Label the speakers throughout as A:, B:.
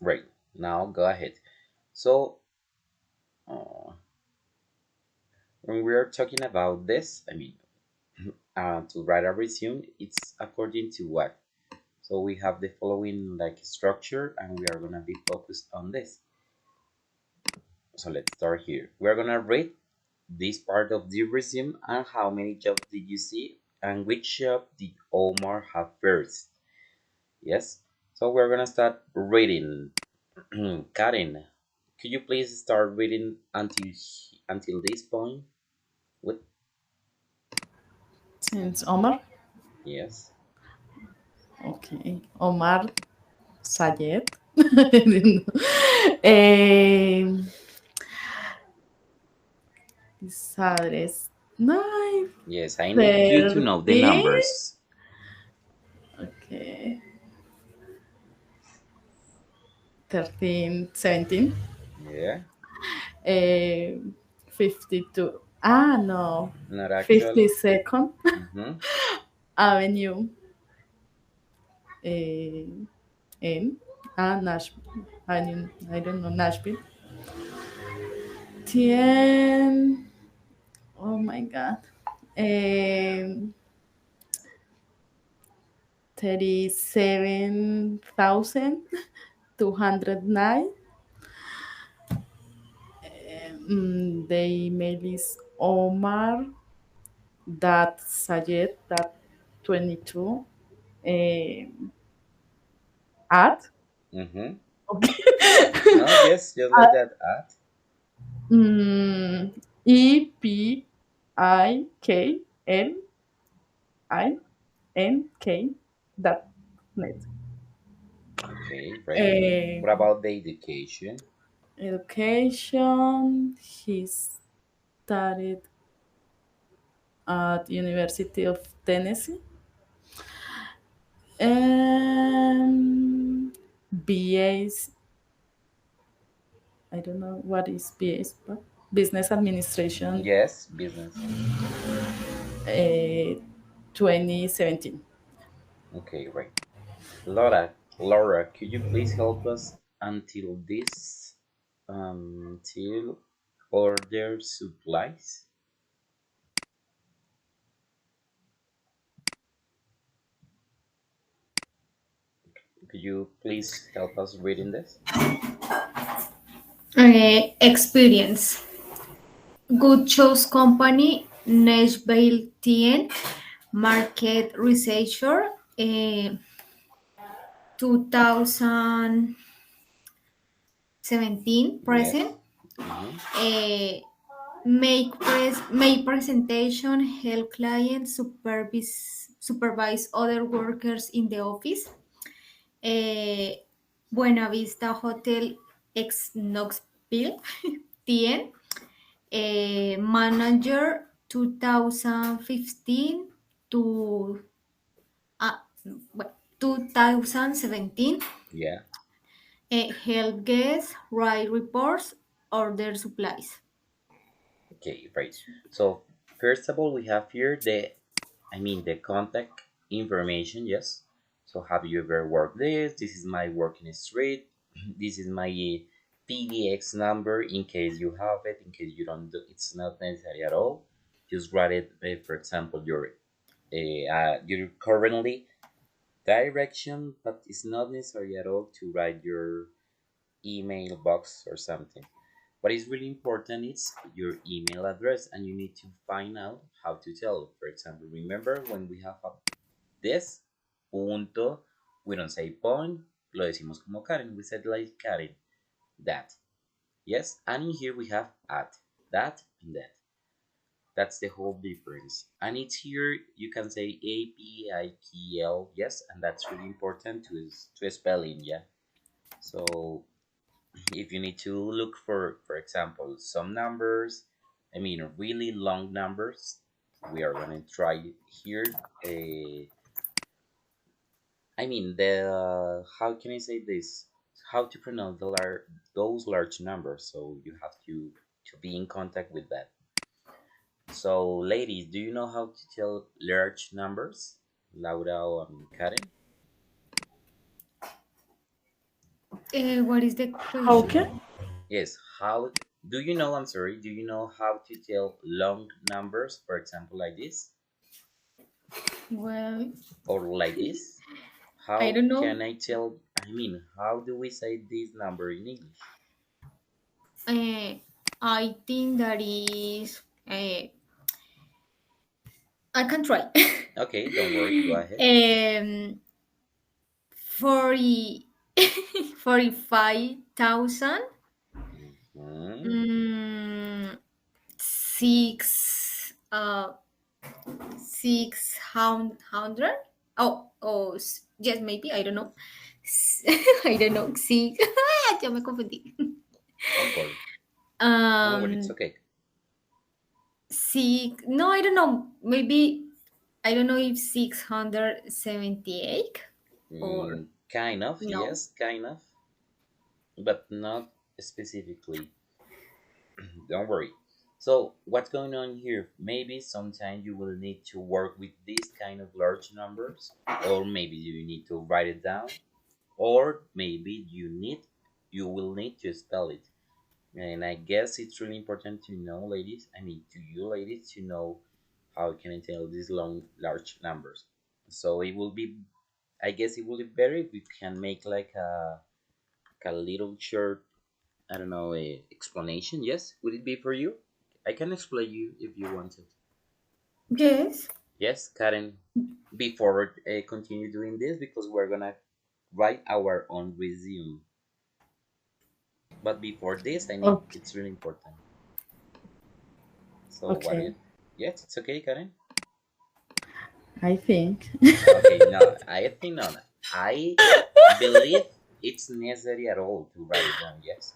A: Right. Now go ahead. So, uh, when we are talking about this, to write a resume, it's according to what? So we have the following like structure, and we are gonna be focused on this. So let's start here. We're gonna read this part of the resume and how many jobs did you see and which job did Omar have first. Yes. So we're gonna start reading. Karen, could you please start reading until this point? With
B: Since Omar.
A: yes.
B: Okay. Omar Sayed. I don't know. Eh, his address. Nine.
A: Yes, I need you to know the
B: 13.
A: numbers.
B: Okay. 13, 17.
A: Yeah.
B: Eh, 52. Ah, no.
A: Not actually.
B: 52nd
A: Mm-hmm.
B: Avenue eh, in Nashville. I don't know, Nashville. 10. Oh my God. Um, 37,209. The email is Omar that Sayed that 22 um, at
A: Mm-hmm.
B: okay.
A: No, yes, just like that. At.
B: EPIKLINK dot net.
A: Okay, right.
B: Uh,
A: What about the education?
B: Education. He studied at University of Tennessee. BA's. I don't know what is BA's, but Business Administration.
A: Yes, business.
B: Uh, 2017.
A: Okay, right. Laura, could you please help us until this, till order supplies? Could you please help us reading this?
C: Experience. Good Choice Company, Nashville TN, Market Researcher, 2017 present.
A: Yes. Mm-hmm.
C: Make presentation, help clients, supervise other workers in the office. Eh, Buena Vista Hotel ex Knoxville, TN. Manager 2015 to uh, 2017.
A: Yeah.
C: Help guests write reports, order supplies.
A: Okay, right. So first of all, we have here the contact information. Yes. So have you ever worked this? This is my working street. This is my PDX number in case you have it. In case you don't, it's not necessary at all. Just write it. For example, your currently direction, but it's not necessary at all to write your email box or something. What is really important is your email address, and you need to find out how to tell. For example, remember when we have this punto, we don't say point, lo decimos como Karen. We said like Karen, that. Yes, and in here we have at, that, and that. That's the whole difference. And it's here you can say APIKL, yes, and that's really important to spelling, yeah. So if you need to look for example some numbers, really long numbers, we are going to try here. uh, the how can I say this, how to pronounce those large numbers, so you have to be in contact with that. So ladies, do you know how to tell large numbers? Laura or Karen?
C: What is the
B: How
C: question?
B: can?
A: Yes, how do you know? I'm sorry, do you know how to tell long numbers, for example, like this
C: Well,
A: or like this?
C: I
A: How
C: don't know.
A: can I tell? I mean, how do we say this number in English?
C: Uh, I think that is. I can try.
A: Okay, don't worry, go ahead.
C: 40, 45,000.
A: Hmm.
C: Mm, six. 600. Yes, maybe, I don't know. I don't know. Six. Ya me confundí.
A: Don't worry, don't worry, it's
C: um
A: okay.
C: Six. No, I don't know, maybe. I don't know if 678 or
A: Kind of,
C: no.
A: yes, kind of, but not specifically. Don't worry. So, what's going on here? Maybe sometimes you will need to work with these kind of large numbers, or maybe you need to write it down, or maybe you will need to spell it. And I guess it's really important to know, ladies. I mean, to you, ladies, to know how can I tell these long, large numbers. So it will be, I guess, it will be better if we can make like a little short, I don't know, a explanation. Yes, would it be for you? I can explain you if you want to.
C: Yes.
A: Yes, Karen. Before continue doing this, because we're gonna write our own resume. But before this, I need
B: Okay.
A: it's really important. So what
B: Okay.
A: if? Yes, it's okay, Karen.
B: I think.
A: Okay, no, I think not. I believe it's necessary at all to write it down. Yes.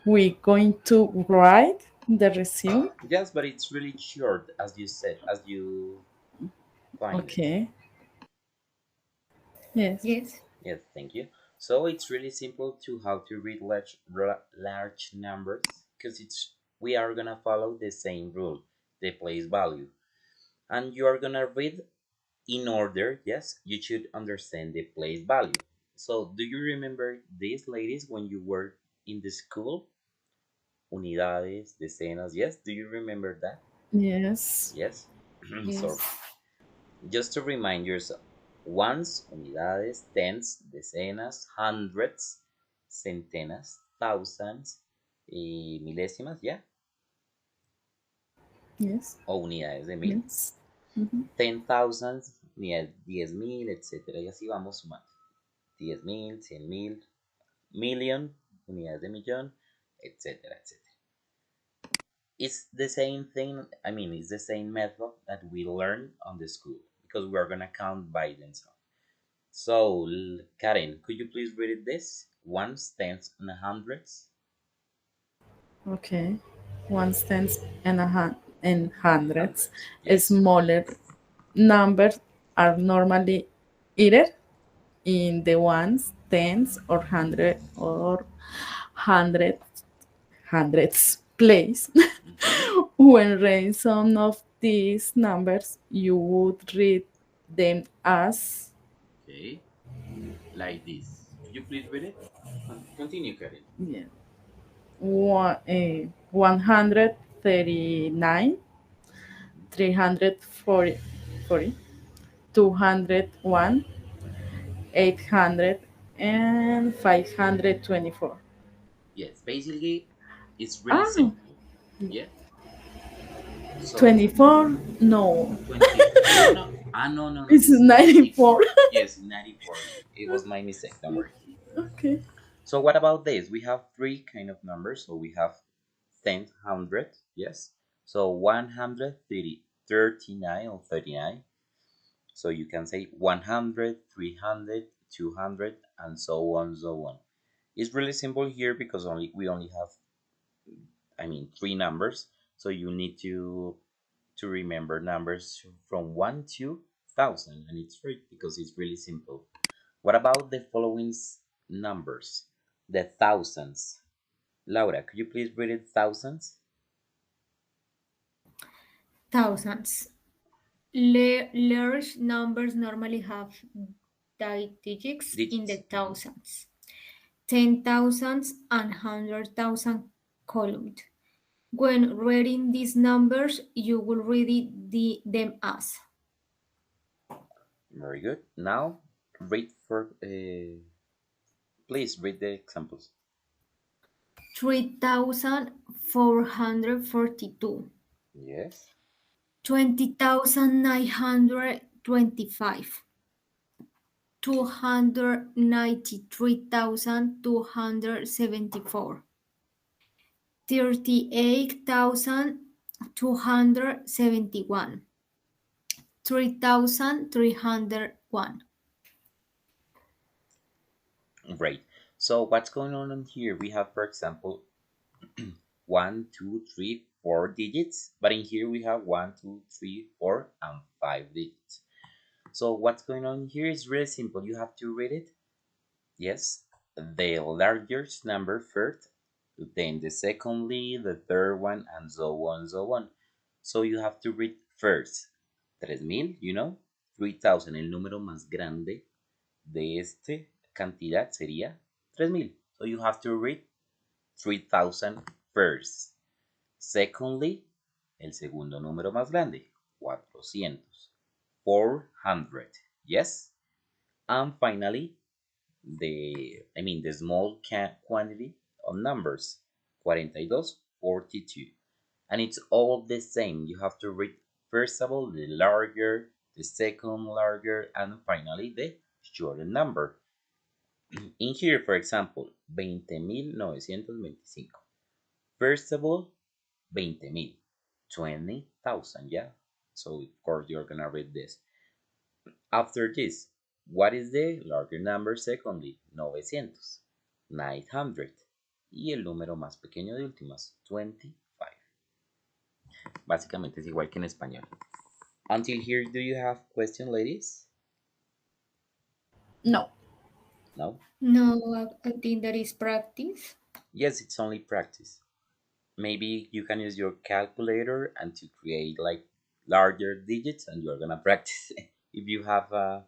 B: We're going to write the resume.
A: Yes, but it's really short, as you said, as you find it.
B: Okay. Yes.
C: Yes.
A: Yes, thank you. So it's really simple to how to read large numbers because it's we are gonna follow the same rule, the place value, and you are gonna read in order. Yes, you should understand the place value. So do you remember this, ladies, when you were in the school? Unidades, decenas. Yes, do you remember that?
B: Yes.
A: Yes. So
C: Yes.
A: just to remind yourself, ones, unidades, tens, decenas, hundreds, centenas, thousands y milésimas, ¿ya?
B: Yes.
A: O unidades de mil.
B: Yes. Mhm.
A: Ten thousands, unidades 10.000, etcétera. Y así vamos sumando. 10.000, 100.000, million, unidades de millón, etcétera, etcétera. It's the same thing, I mean, it's the same method that we learn on the school because we are going to count by themselves. So, Karen, could you please read this? Ones, tens, and hundreds.
B: Okay. Ones, tens, and hundreds.
A: Hundreds. Yes.
B: Smaller numbers are normally either in the ones, tens, or hundreds place.
A: Mm-hmm.
B: When reading some of these numbers, you would read them as
A: Okay. Like this. Could you please read it? Continue, Karen.
B: yeah, 139,
A: Mhm.
B: 340, 201, 800, and 524.
A: Yes. Basically, it's really
B: Ah,
A: simple. Yeah. So
B: 24? No,
A: 20. No, no. Ah, no, no, no.
B: it's
A: It's
B: 94.
A: 94. Yes, 94. It was my mistake. Don't worry.
B: Okay.
A: So what about this? We have three kind of numbers. So we have 10, 100, yes. So 130, 39 or 39. So you can say 100, 300, 200, and so on, so on. It's really simple here because we only have, I mean, three numbers. So you need to remember numbers from 1 to 1,000, and it's free because it's really simple. What about the following numbers? The thousands. Laura, could you please read it thousands?
C: Thousands. Large numbers normally have digits in the
A: Digits.
C: thousands, 10,000s, and 100,000 columns. When reading these numbers, you will read them as
A: Very good. Now, read for. Please read the examples.
C: 3,442,
A: Yes.
C: 20,925, 293,274, 38,271, 3,301.
A: Great. So what's going on here? We have, for example, one, two, three, four digits, but in here we have one, two, three, four, and five digits. So what's going on here is really simple. You have to read it. Yes, the largest number first, then the secondly, the third one, and so on, so on. So you have to read first 3000, 3000, el número más grande de esta cantidad sería 3000. So you have to read 3000 first. Secondly, el segundo número más grande, 400. 400. Yes? And finally, the small quantity of numbers, 42, 42. And it's all the same. You have to read first of all the larger, the second larger, and finally the shorter number. In here, for example, 20,925. First of all, 20,000, 20,000, yeah? So, of course, you're gonna read this. After this, what is the larger number secondly? 900, 900. Y el número más pequeño de últimas, 25. Básicamente es igual que en español. Until here, do you have question, ladies?
B: No.
A: No?
C: No, I think that is practice.
A: Yes, it's only practice. Maybe you can use your calculator and to create like larger digits and you're gonna practice if you have a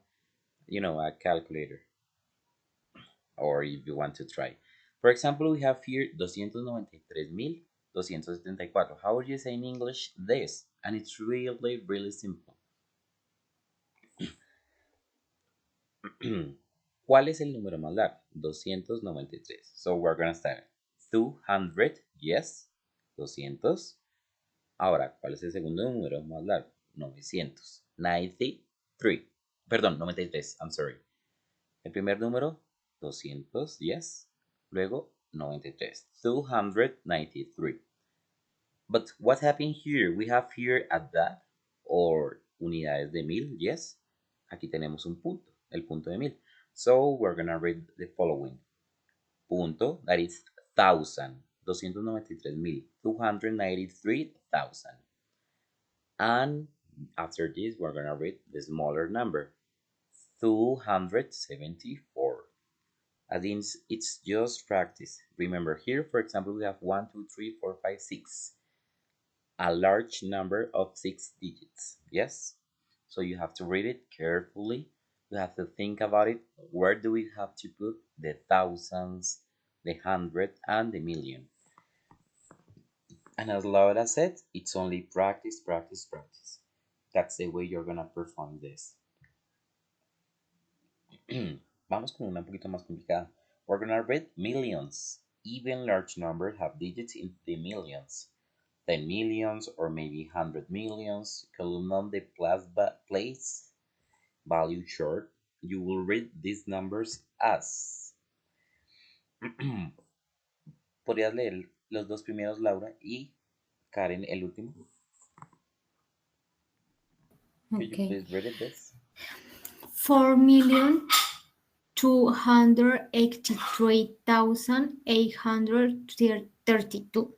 A: calculator or if you want to try. For example, we have here 293,274. How would you say in English this? And it's really, really simple. ¿Cuál es el número más largo? 293. So we're gonna start 200, yes, 200. Ahora, ¿cuál es el segundo número más largo? 900. 93. Perdón, 93, I'm sorry. El primer número, 200, yes. Luego, 93. 293. But what happened here? We have here at that, or unidades de mil, yes. Aquí tenemos un punto, el punto de mil. So, we're gonna read the following. Punto, that is 1,000. 293,000. 293,000. And after this, we're gonna read the smaller number, 274. I think it's just practice. Remember here, for example, we have 1, 2, 3, 4, 5, 6. A large number of 6 digits. Yes? So you have to read it carefully. You have to think about it. Where do we have to put the thousands, the hundred, and the million? And as Laura said, it's only practice, practice, practice. That's the way you're gonna perform this. Vamos con una un poquito más complicada. We're gonna read millions. Even large numbers have digits in the millions. 10 millions or maybe 100 millions. Column de place value short. You will read these numbers as. ¿Podrías leer los dos primeros, Laura, y Karen el último? Could you
C: Okay.
A: please read it this?
C: 4,283,832.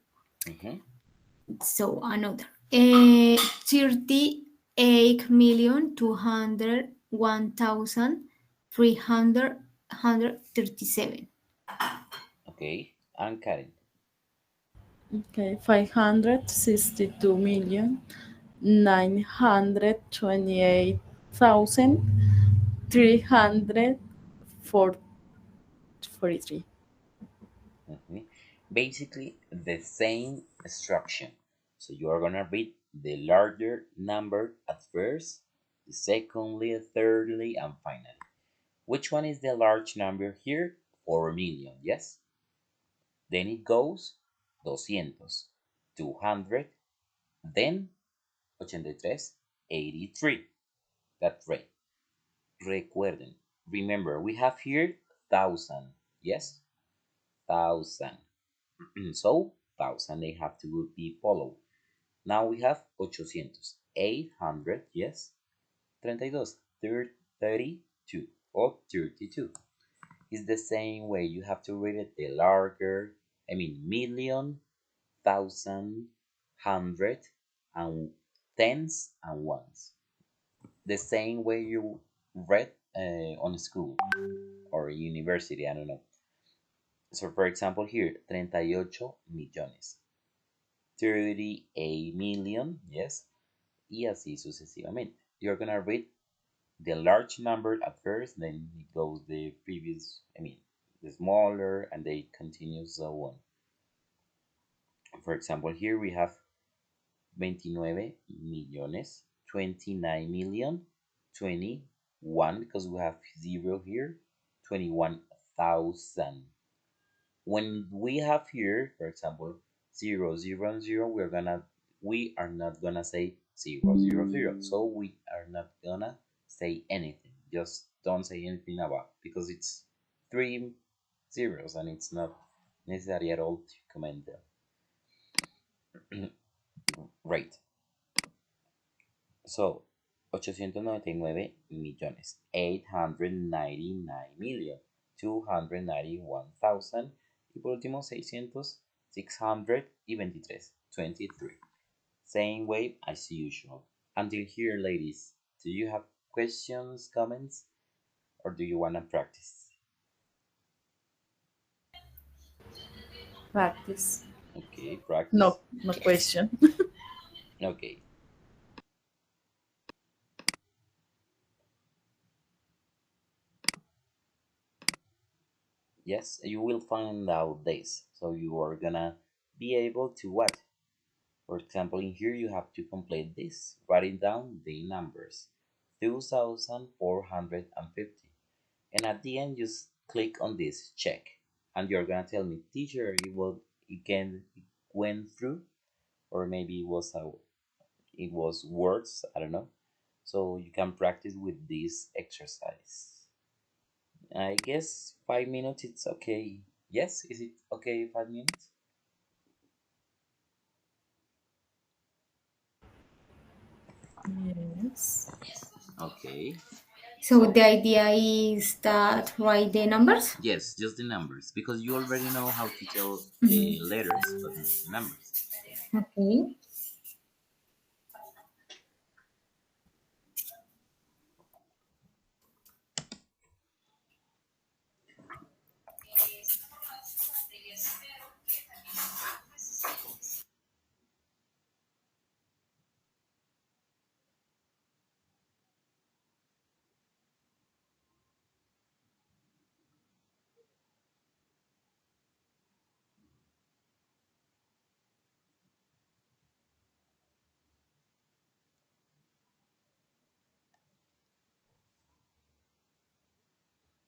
C: So another 38,201,337.
A: Okay, and Karen.
B: Okay, 562,928,337. 343.
A: Mhm. Basically, the same instruction. So you are gonna read the larger number at first, the secondly, thirdly, and finally. Which one is the large number here? 4 million, yes? Then it goes 200, 200, then 83, 83. That's right. Recuerden. Remember, we have here 1000, yes? 1000. So, 1000 they have to be followed. Now we have 800, 800, yes? 32, 32, or 32. It's the same way. You have to read it the larger, I mean, million, thousand, hundred, and tens and ones. The same way you read on school or university, I don't know. So, for example, here, 38 millones, 38 million, yes, y así sucesivamente. You're gonna read the large number at first, then it goes the previous, I mean, the smaller, and they continue so on. For example, here we have 29 millones, 29 million, 21, because we have zero here, 21,000. When we have here, for example, zero, zero, and zero, we are not gonna say zero, zero, zero. So we are not gonna say anything. Just don't say anything about, because it's three zeros and it's not necessary at all to comment them. Right. So, 899 millones, 899 million, 291,000, y por último 600, 623, 23. Same way as usual. Until here, ladies, do you have questions, comments, or do you want to practice?
B: Practice.
A: Okay, practice.
B: No, no question.
A: Okay. Yes, you will find out this. So you are gonna be able to what? For example, in here you have to complete this, writing down the numbers 2450. And at the end, just click on this check. And you're gonna tell me, teacher, it went through, or maybe it was words, I don't know. So you can practice with this exercise. I guess 5 minutes it's okay. Yes, is it okay 5 minutes?
B: Yes.
A: Okay.
C: So the idea is that write the numbers.
A: Yes, just the numbers, because you already know how to tell the
C: Mhm.
A: letters, but not the numbers.
C: Okay.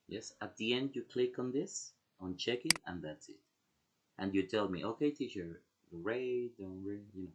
A: Yes, at the end you click on this, on check it, and that's it. And you tell me, okay, teacher, great, don't read,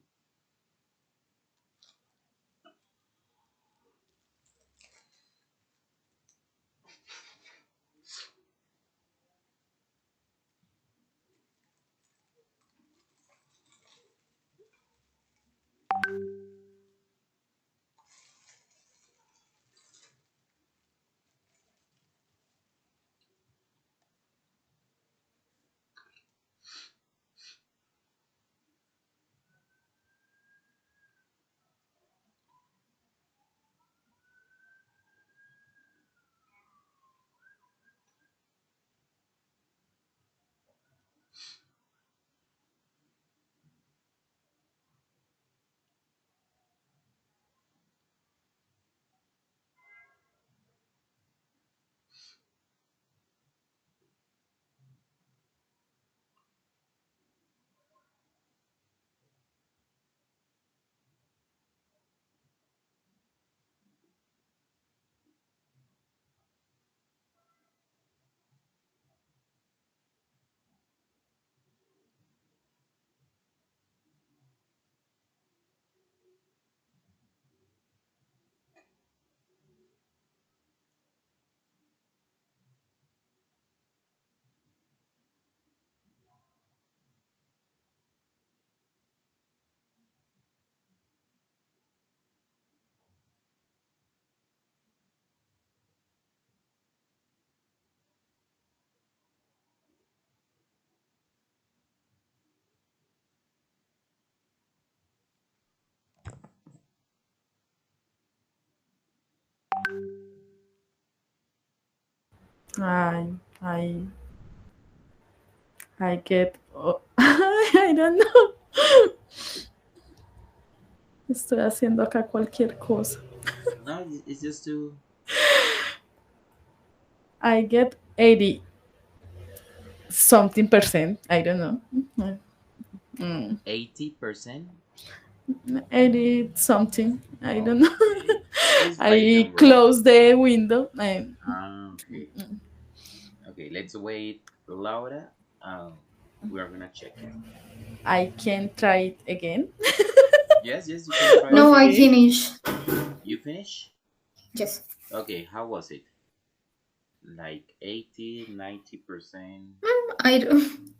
B: I I I get I don't know. Estoy haciendo acá cualquier cosa.
A: No, it's just to
B: I get 80 something percent. I don't know. Mm,
A: 80%.
B: 80 something. I don't know.
A: Okay, it's fine,
B: I
A: don't worry.
B: close the window.
A: Okay. Okay, let's wait, Laura. We are gonna check it.
B: I can try it again.
A: Yes, yes, you can try
C: No,
A: again.
C: I
B: Okay.
C: finish.
A: You finish?
C: Yes.
A: Okay, how was it? Like 80, 90%?
C: I don't.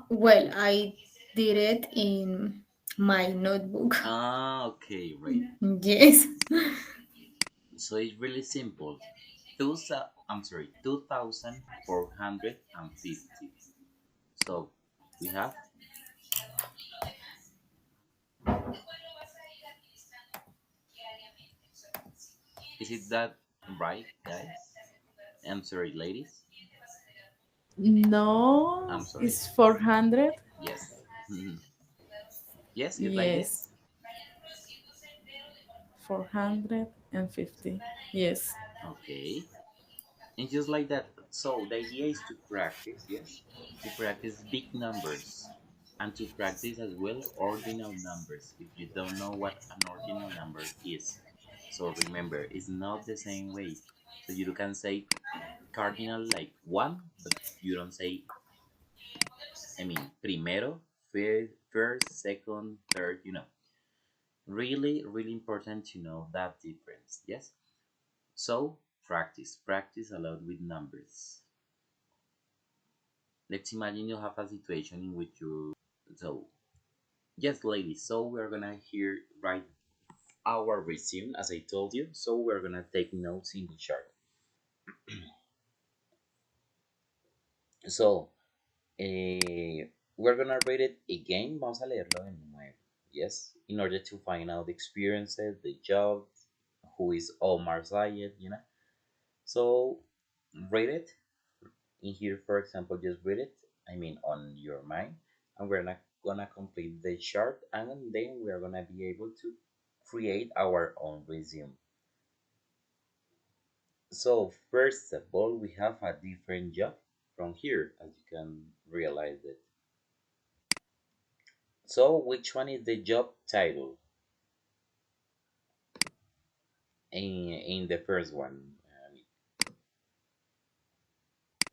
C: Well, I did it in my notebook.
A: Okay, right.
C: Yes.
A: So it's really simple. I'm sorry, 2,450. So we have, is it that right, guys? I'm sorry, ladies.
B: No,
A: I'm sorry.
B: it's 400.
A: Yes. Yes, it's like
B: Yes,
A: this.
B: 450. Yes.
A: Okay. And just like that. So the idea is to practice, yes? To practice big numbers and to practice as well ordinal numbers if you don't know what an ordinal number is. So remember, it's not the same way. So you can say cardinal like one, but you don't say, I mean, primero, first, second, third, Really, really important to know that difference, yes? So practice a lot with numbers. Let's imagine you have a situation in which so yes, ladies, so we're gonna here write our resume as I told you, so we're gonna take notes in the chart. So we're gonna read it again. Vamos a leerlo de nuevo. Yes, in order to find out the experiences, the jobs, who is Omar Zayed, So read it in here, for example, just read it. I mean, on your mind, and we're not gonna complete the chart, and then we are gonna be able to create our own resume. So first of all, we have a different job from here, as you can realize it. So which one is the job title in the first one?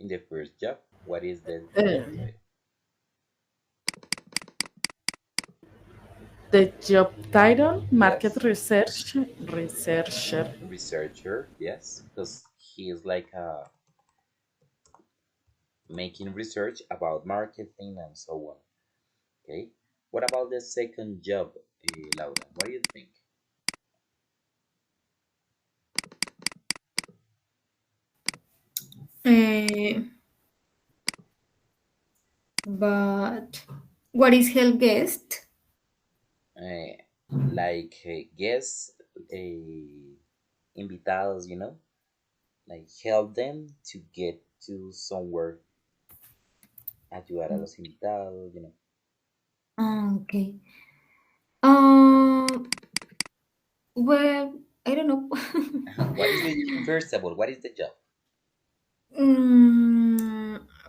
A: In the first job, what is the
B: Uh,
A: job title?
B: the job title, market
A: Yes,
B: research researcher.
A: researcher. Yes, because he is like making research about marketing and so on. Okay. What about the second job, Laura? What do you think?
C: Uh, but what is help guest?
A: Uh, like guests, invitados, like help them to get to somewhere, ayudar a los invitados.
C: Okay. Um. Well, I don't know.
A: What is the first of all? What is the job?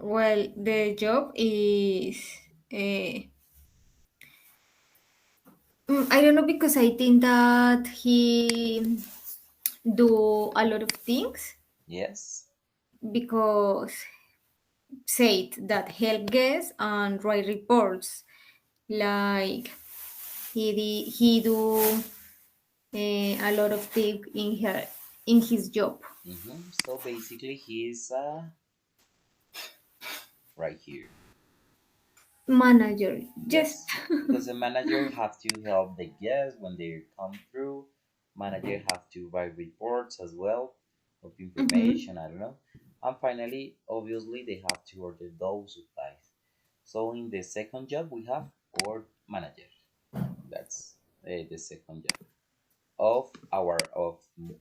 C: Well, the job is. Uh, I don't know because I think that he do a lot of things
A: Yes.
C: because said that help guests and write reports like he do a lot of things in his job.
A: So basically, he's right here.
C: Manager, yes.
A: Yes, because the manager have to help the guests when they come through. Manager have to write reports as well of
C: Mhm.
A: information. I don't know. And finally, obviously, they have to order those supplies. So in the second job, we have our manager. That's the second job of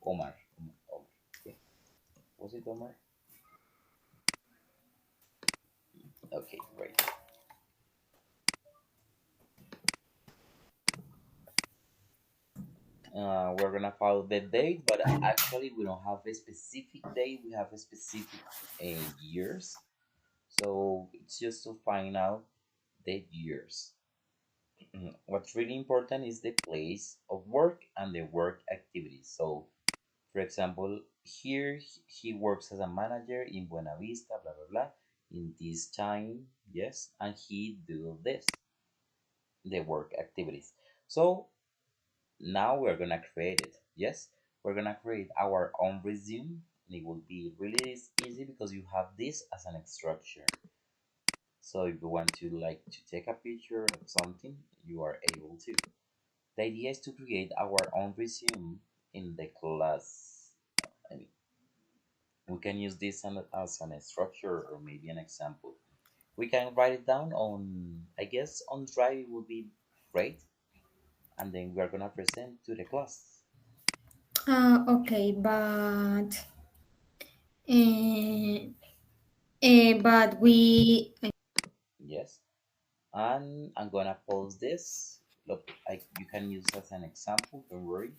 A: Omar. Okay. Was it it, Omar? Okay, great. We're gonna follow the date, but actually we don't have a specific date. We have a specific years. So it's just to find out the years. What's really important is the place of work and the work activities. So, for example, here he works as a manager in Buena Vista, blah blah blah, in this time, yes, and he do this, the work activities. So now we're gonna create it. Yes, we're gonna create our own resume, and it will be really easy because you have this as an structure. So if you want to like to take a picture of something, you are able to. The idea is to create our own resume in the class. I mean, we can use this as an structure or maybe an example. We can write it down on, I guess, on Drive it would be great, and then we're gonna present to the class.
C: Okay, uh, but we
A: Yes, and I'm gonna post this. Look, you can use as an example. Don't worry.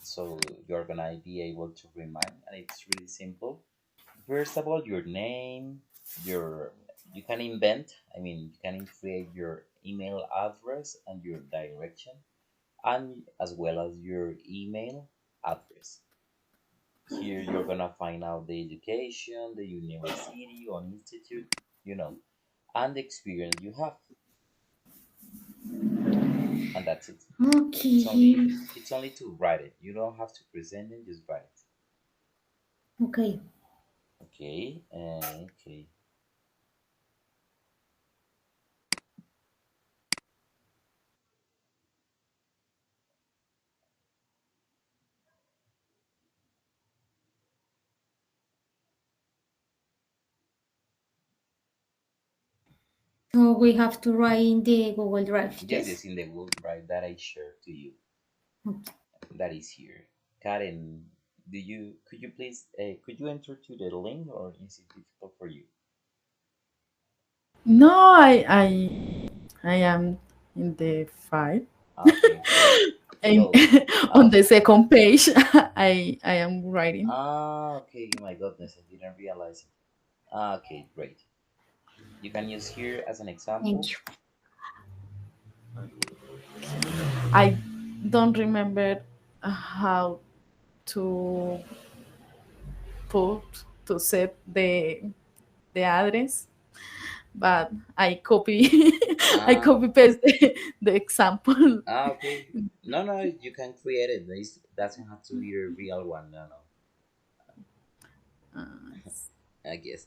A: So you're gonna be able to remind, and it's really simple. First of all, your name, your you can invent. I mean, you can create your email address and your direction, and as well as your email address. Here, you're gonna find out the education, the university or institute, you know, and the experience you have, and that's it. It's only
C: okay,
A: it's only to write it. You don't have to present it; just write it.
C: okay.
A: Okay, okay.
C: So we have to write in the Google Drive.
A: Yes,
C: Yes.
A: it's in the Google Drive that I shared to you.
C: Okay.
A: That is here. Karen, could you please could you enter to the link or is it difficult for you?
B: No, I am in the five.
A: Okay, great.
B: And
A: So,
B: on
A: ah,
B: the second page, I am writing.
A: okay. My goodness, I didn't realize it. Okay, great. You can use here as an
C: Thank
A: example.
C: you.
B: I don't remember how to put to set the address, but I copy I
A: Ah,
B: copy paste the example.
A: okay. No, no, you can create it. This doesn't have to be a real one. No, no.
B: Uh,
A: I guess.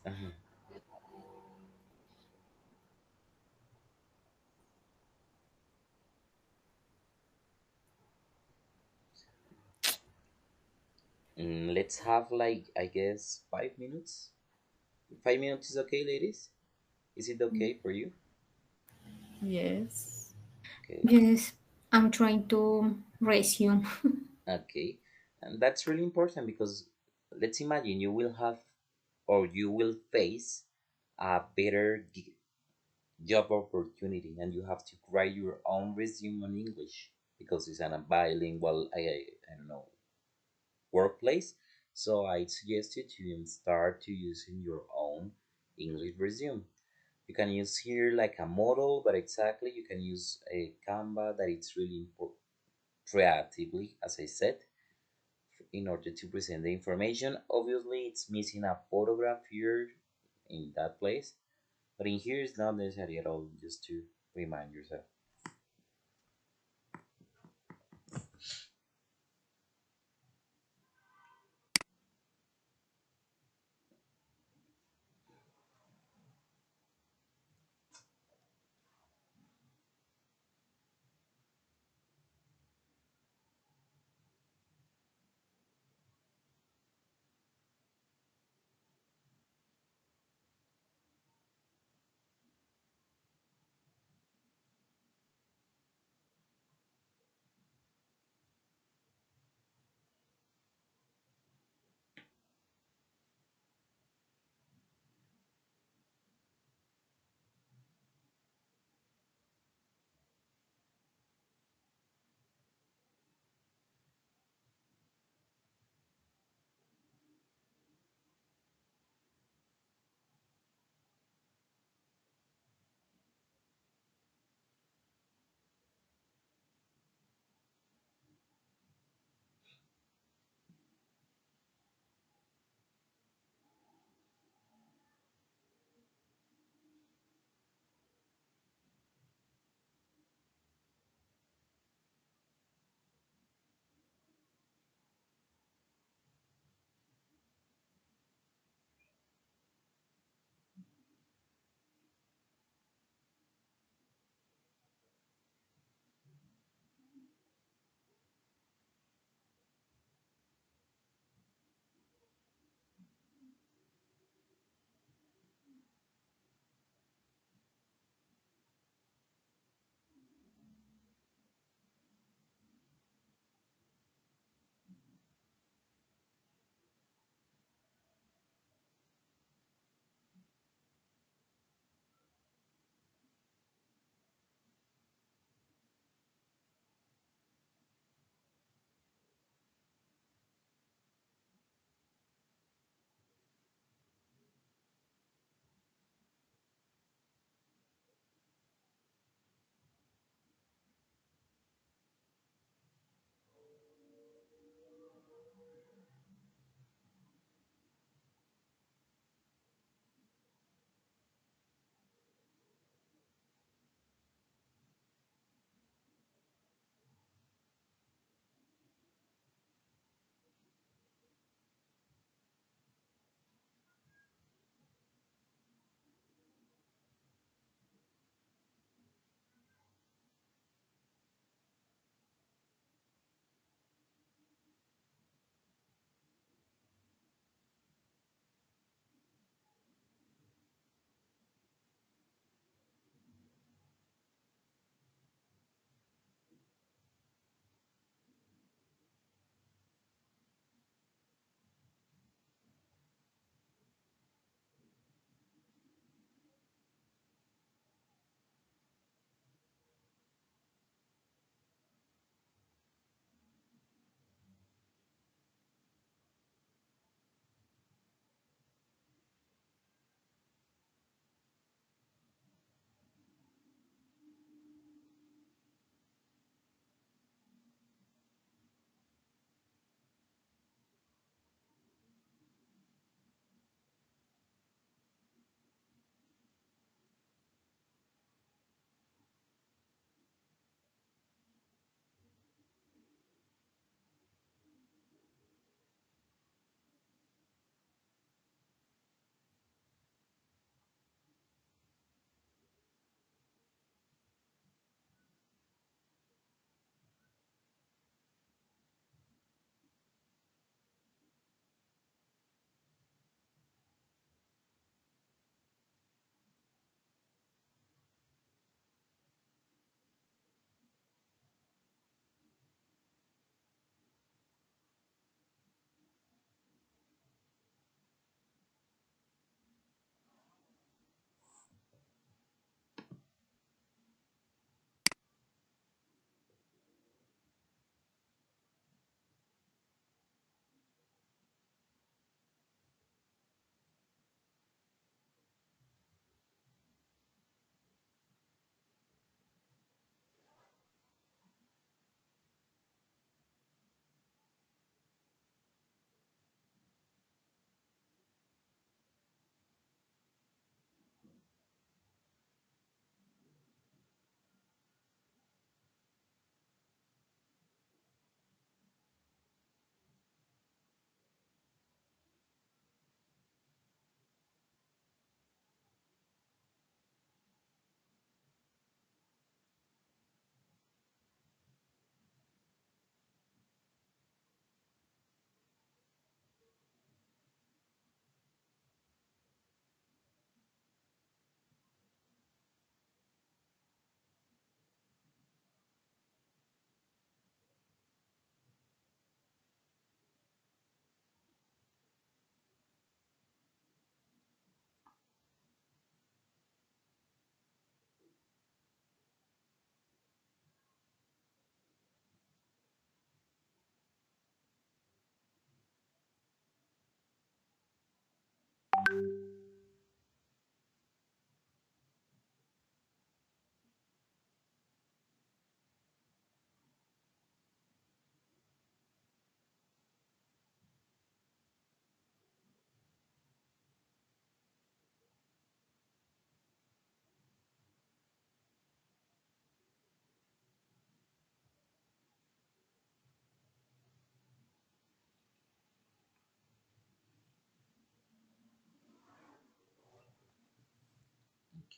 A: Let's have like I guess 5 minutes. 5 minutes is okay, ladies. Is it okay for you?
B: yes.
A: Okay.
C: Yes, I'm trying to resume.
A: Okay, and that's really important because let's imagine you will have or you will face a better job opportunity and you have to write your own resume in English because it's an a bilingual, I don't know, workplace. So I suggest you to start to using your own English resume. You can use here like a model, but exactly you can use a Canva that it's really important creatively, as I said in order to present the information. Obviously, it's missing a photograph here in that place, but in here it's not necessary at all, just to remind yourself.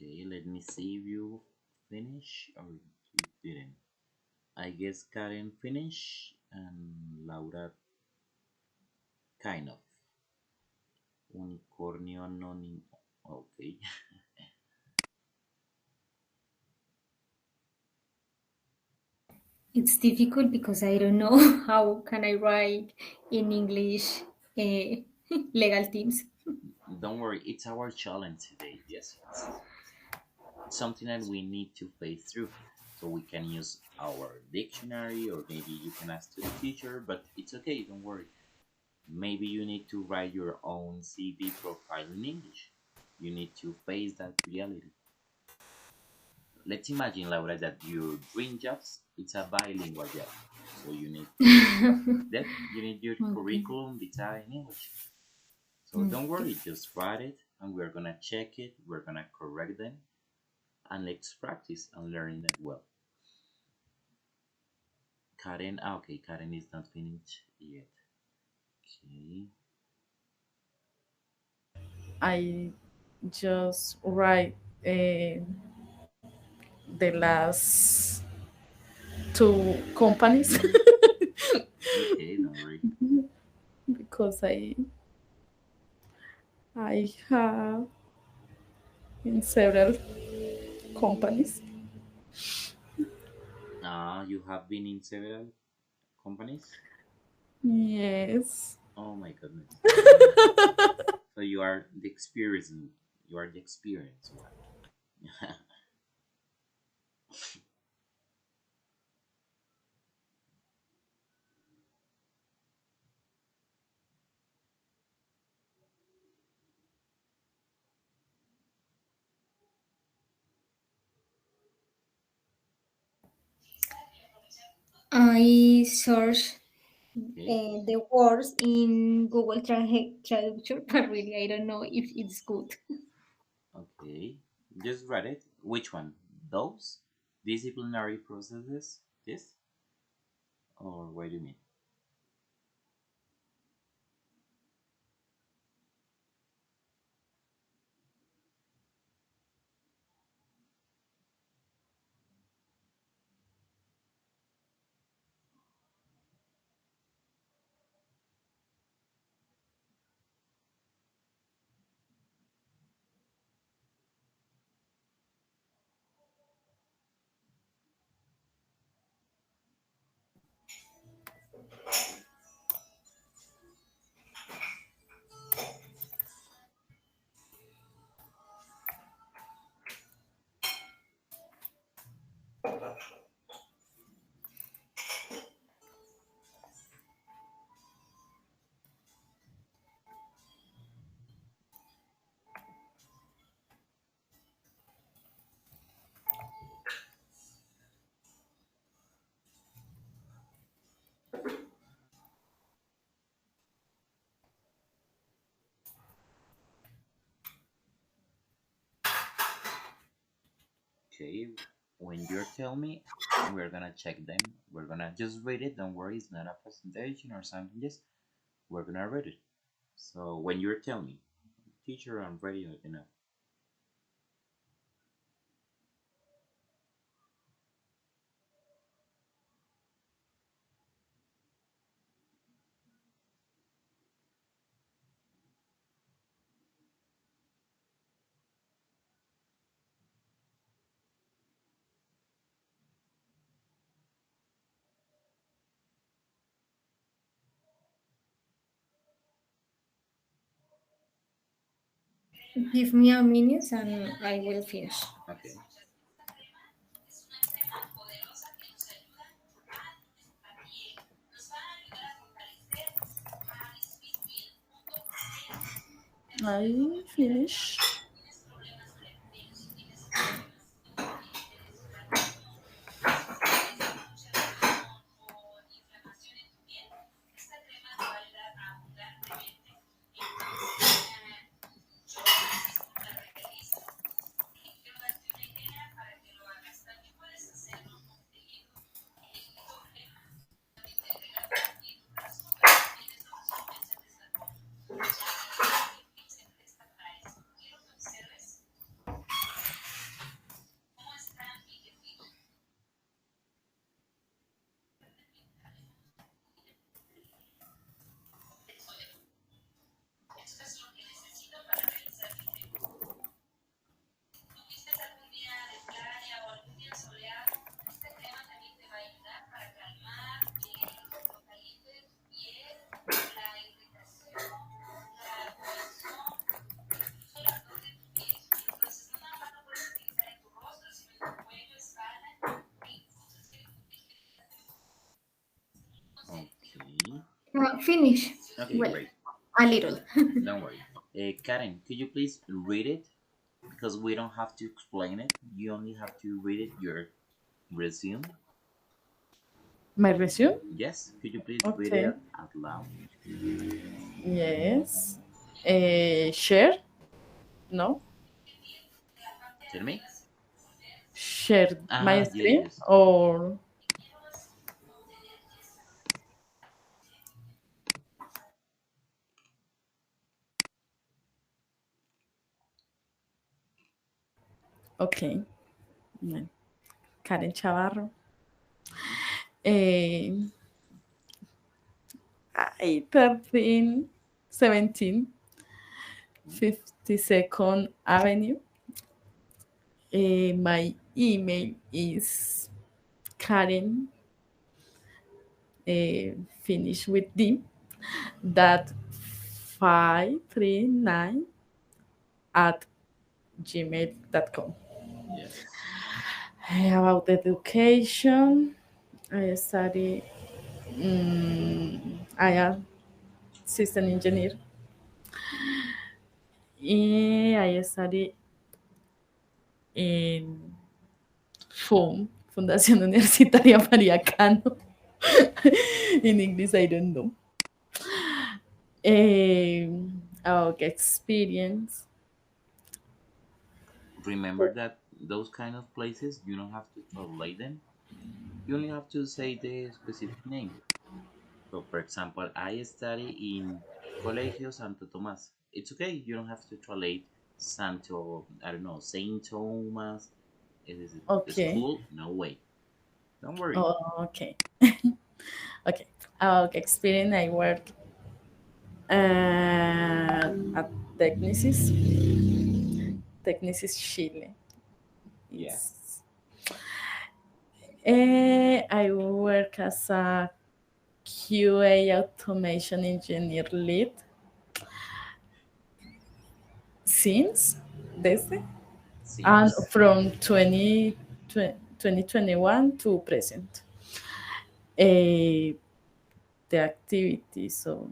A: Okay, let me see if you finish or you didn't. I guess Karen finished and Laura kind of. Unicornio non. Okay.
C: It's difficult because I don't know how can I write in English legal teams.
A: Don't worry, it's our challenge today. Yes, it's something that we need to face through. So we can use our dictionary, or maybe you can ask to the teacher, but it's okay, don't worry. Maybe you need to write your own CV profile in English. You need to face that reality. Let's imagine, Laura, that your dream jobs it's a bilingual job. So you need that you need your
C: Okay.
A: curriculum vitae in English. So don't
C: Okay.
A: worry, just write it and we're gonna check it, we're gonna correct them, and let's practice and learn that well. Karen, okay, Karen is not finished yet. Okay,
B: I just write the last two companies
A: okay, don't worry.
B: because I have in several companies.
A: You have been in several companies?
B: Yes.
A: Oh my goodness. So you are the experienced, you are the experienced one.
C: I search
A: Okay,
C: the words in Google Traductor, but really I don't know if it's good.
A: okay. Just read it. Which one? Those? Disciplinary processes? This? Or what do you mean? Okay, when you tell me, we're gonna check them. We're gonna just read it. Don't worry, it's not a presentation or something. Just we're gonna read it. So when you tell me, teacher, I'm ready. Enough.
C: Give me a minute and I will finish.
A: Okay.
B: I finish.
C: Finish.
A: Okay,
C: Well,
A: great.
C: a little.
A: Don't worry. Karen, could you please read it? Because we don't have to explain it. You only have to read it your resume.
B: My resume?
A: Yes, could you please read it
B: Okay.
A: out loud?
B: Yes. Share? No.
A: Tell me.
B: Share my
A: Yes,
B: screen
A: yes.
B: or okay. Bueno, Karen Chavarro. Eh, 13, 17,
A: Hmm?
B: 52nd Avenue. My email is Karen, finish with D, that 539 at gmail.com.
A: Yes.
B: About education, I study, I am system engineer. I study in FUM, Fundación Universitaria María Cano. In English, I don't know. About experience.
A: Remember that those kind of places, you don't have to translate them. You only have to say the specific name. So, for example, I study in Colegio Santo Tomás. It's okay. You don't have to translate Santo, I don't know, Saint Thomas. It is a
B: Okay.
A: school. No way. Don't worry.
B: Oh, okay. Okay. About experience, I work at Technicis. Technicis Chile.
A: Yeah.
B: Is I work as a QA automation engineer lead since desde and
A: Since.
B: from 2021 to present. Eh, the activities or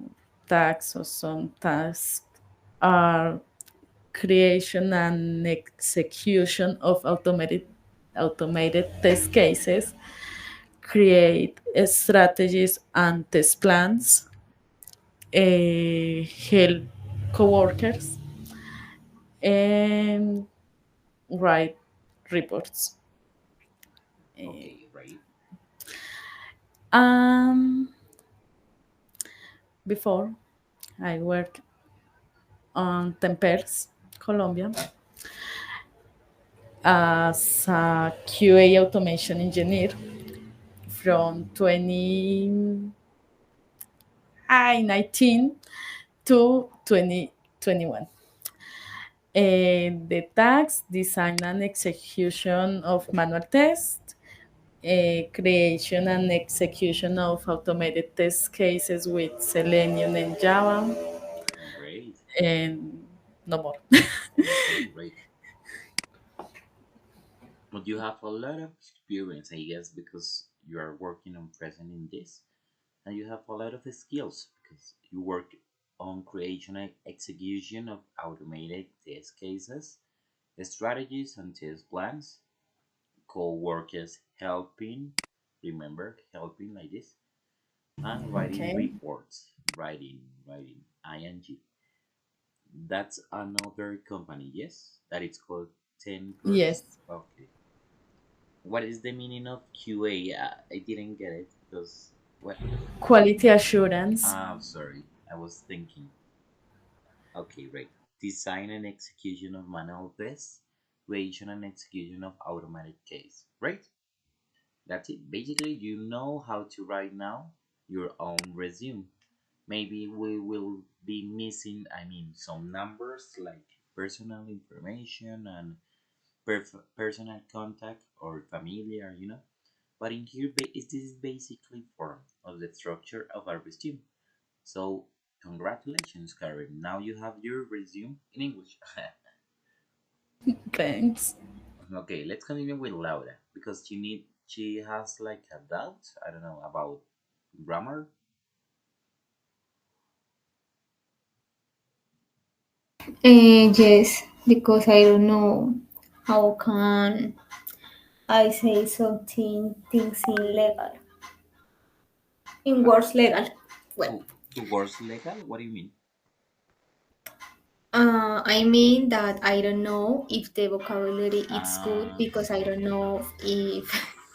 B: tasks or some tasks are creation and execution of automated test cases, create strategies and test plans, help coworkers, and write reports. Eh,
A: Okay, right.
B: Um, before I worked on Tempers, Colombia, as a QA automation engineer from 2019 to 2021. The task, design and execution of manual tests, creation and execution of automated test cases with Selenium and Java,
A: Great.
B: and no more.
A: Okay, great. But you have a lot of experience, I guess, because you are working on present in this, and you have a lot of skills because you work on creation and execution of automated test cases, strategies and test plans, co-workers helping, remember helping like this, and writing
B: Okay.
A: reports, writing, ing. That's another company, yes, that it's called 10%.
B: Yes.
A: Okay. What is the meaning of QA? I didn't get it because what?
B: Quality assurance.
A: Sorry, I was thinking. Okay, right. Design and execution of manual tests, creation and execution of automatic case. Right? That's it. Basically, you know how to write now your own resume. Maybe we will be missing, I mean, some numbers like personal information and personal contact or familiar, But in here, this is basically form of the structure of our resume. So, congratulations, Karen. Now you have your resume in English.
B: Thanks.
A: Okay, let's continue with Laura because she has like a doubt. I don't know about grammar.
C: Yes, because I don't know how can I say something things illegal in
A: But
C: words legal. Well,
A: to words legal, what do you mean?
C: I mean that I don't know if the vocabulary is good
A: Ah,
C: because I don't know if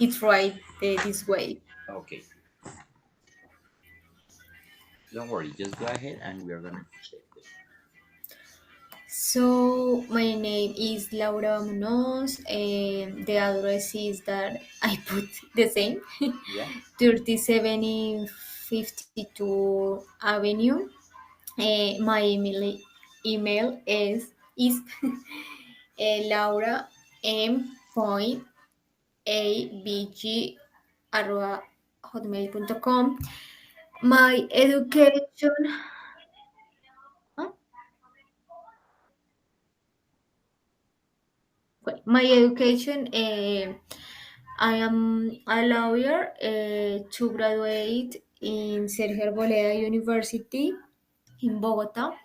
C: it's right this way.
A: okay. Don't worry, just go ahead and we are gonna check it.
C: So my name is Laura Munoz, and the address is that I put the same,
A: Yeah.
C: 37 52 Avenue. My email is Laura M. Point abg arroba hotmail.com. My education, huh? Well, my education, I am a lawyer to graduate in Sergio Arboleda University in Bogota.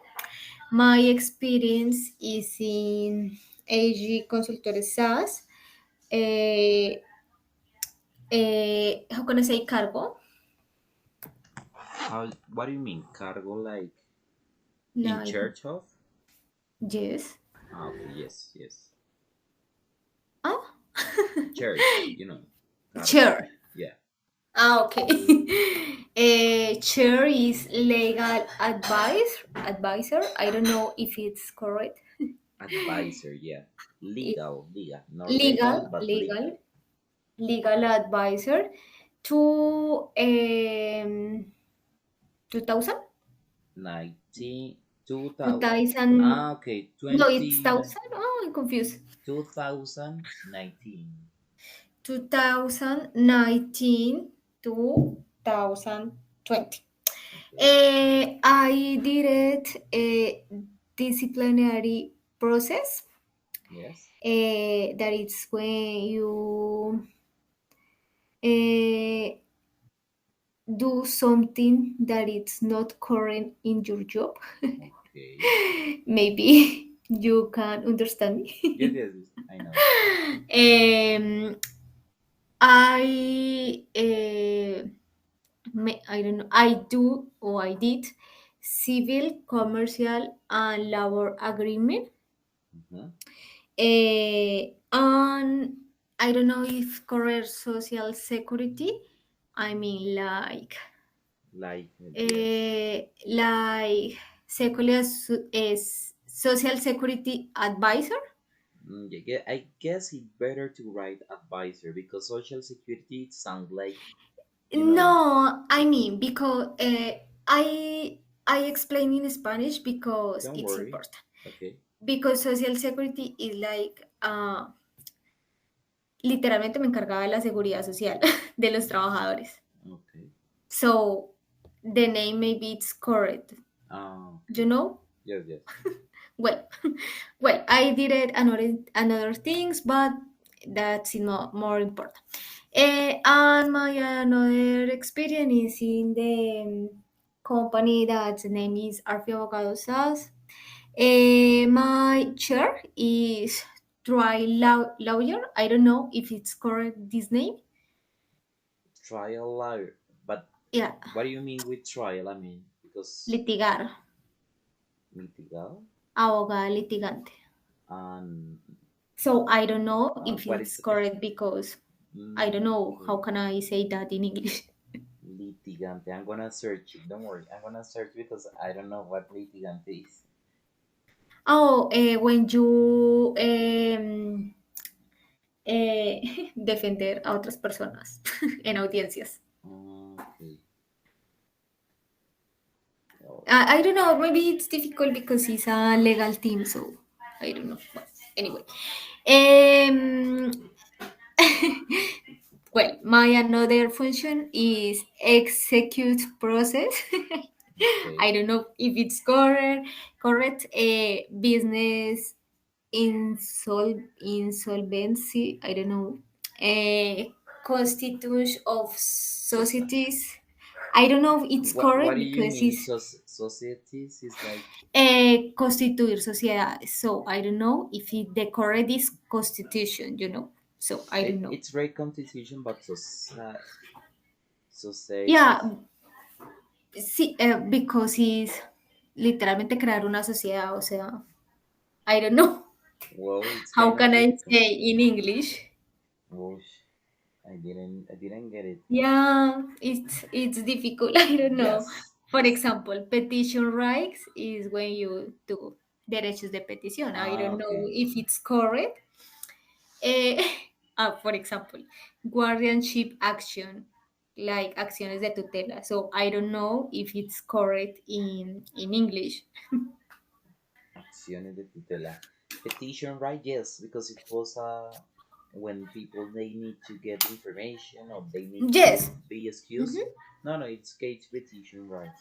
C: My experience is in AG Consultores SaaS. Uh, how can I say cargo?
A: How? What do you mean? Cargo like in
C: Like,
A: church of?
C: yes.
A: Ah, okay. Yes. Yes.
C: Ah,
A: Church. Cargo.
C: chair.
A: Yeah.
C: Ah, okay. Chair is legal advisor. I don't know if it's correct.
A: Advisor. Yeah.
C: It,
A: Legal. Legal. Not legal,
C: legal,
A: but legal.
C: legal, legal advisor to 2000,
A: 19, 2000.
C: 2000.
A: Ah, okay.
C: No, it's
A: 20,
C: 1000. Oh, I'm confused.
A: 2019.
C: 2019 to 2020.
A: Okay.
C: I did it a disciplinary process.
A: Yes.
C: That is when you uh, do something that it's not current in your job.
A: Okay.
C: Maybe you can understand
A: Yes,
C: me.
A: yes, yes. I know.
C: I I don't know. I do or I did civil, commercial, and labor agreement.
A: Mm-hmm.
C: And I don't know if correct social security. I mean,
A: Like, yes.
C: like social security advisor.
A: I guess it's better to write advisor because social security sounds like, you know,
C: No, I mean because I explain in Spanish because
A: don't
C: it's
A: worry.
C: important.
A: Okay.
C: Because social security is like literalmente me encargaba de la seguridad social de los trabajadores.
A: Okay.
C: So the name maybe it's correct,
A: Ah,
C: you
A: okay.
C: know.
A: Yes, yes.
C: Well, well, I did it another things, but that's not more important. And my another experience is in the company that's name is Arfi Avocado SAS. My chair is lawyer. I don't know if it's correct this name.
A: Trial lawyer. But
C: Yeah,
A: what do you mean with trial? I mean, because
C: litigar,
A: mitigal
C: abogada litigante.
A: and
C: So I don't know if
A: what
C: it's
A: is
C: correct because I don't know how
A: okay.
C: can I say that in English.
A: Litigante. I'm gonna search it. Don't worry. I'm gonna search because I don't know what litigante is.
C: Oh, when you defender a otras personas en audiencias.
A: Okay. Oh,
C: I don't know. Maybe it's difficult because it's a legal team, so I don't know. But anyway, um, well, my another function is execute process.
A: okay.
C: I don't know if it's correct. Correct. Business insolvency. I don't know. Constitution of societies. I don't know if it's
A: What
C: correct
A: do you
C: because
A: mean?
C: it's
A: Societies is like
C: constituir sociedades. So I don't know if the correct is constitution. So I don't know.
A: it's right constitution, but
C: Yeah,
A: societies.
C: sí, because it's literalmente crear una sociedad. O sea, I don't know.
A: Well, it's
C: How
A: kind of
C: can I
A: difficult.
C: say in English?
A: Whoosh, I didn't get it.
C: Yeah, it's difficult. I don't know.
A: Yes,
C: For
A: yes.
C: example, petition rights is when you do derechos de petición. I
A: Ah,
C: don't know
A: okay.
C: if it's correct. Eh, for example, guardianship action, like acciones de tutela. So I don't know if it's correct in English.
A: Acciones de tutela. Petition, right? Yes, because it was when people they need to get information or they need
C: Yes.
A: to be excused.
C: Mhm.
A: No, no, it's case petition, right?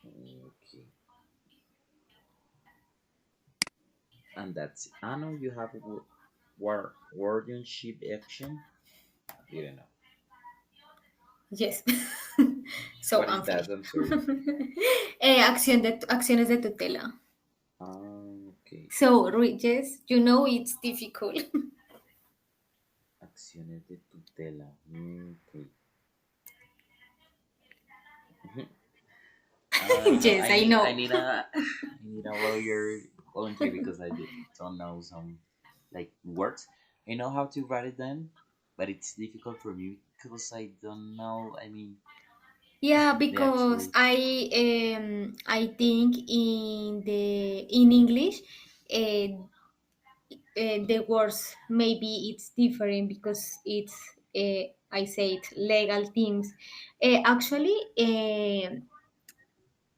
A: Okay, and that's it. I know you have guardianship action. I didn't know.
C: Yes. So
A: What
C: I'm
A: is that?
C: finished.
A: I'm sorry.
C: Acciones de tutela.
A: Okay.
C: So, yes, it's difficult.
A: Acciones de tutela. Okay. No,
C: Yes, I
A: I
C: know.
A: need a I need a lawyer volunteer because don't know some like words. I know how to write it down, but it's difficult for me because I don't know. I mean,
C: Yeah,
A: the
C: because
A: actual.
C: I think in English the words maybe it's different because it's I say it legal things. Actually,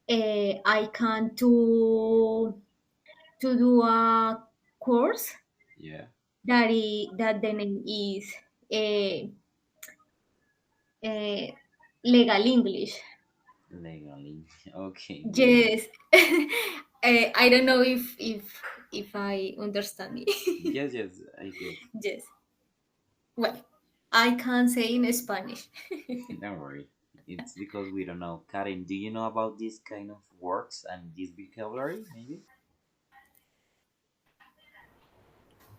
C: I can to do a course that the name is uh, uh, legal English.
A: Legally. Okay, good.
C: Yes. I don't know if I understand it.
A: Yes, yes, I get.
C: Yes. Well, I can say in Spanish.
A: Don't worry. It's because we don't know. Karen, do you know about this kind of words and this vocabulary? Maybe.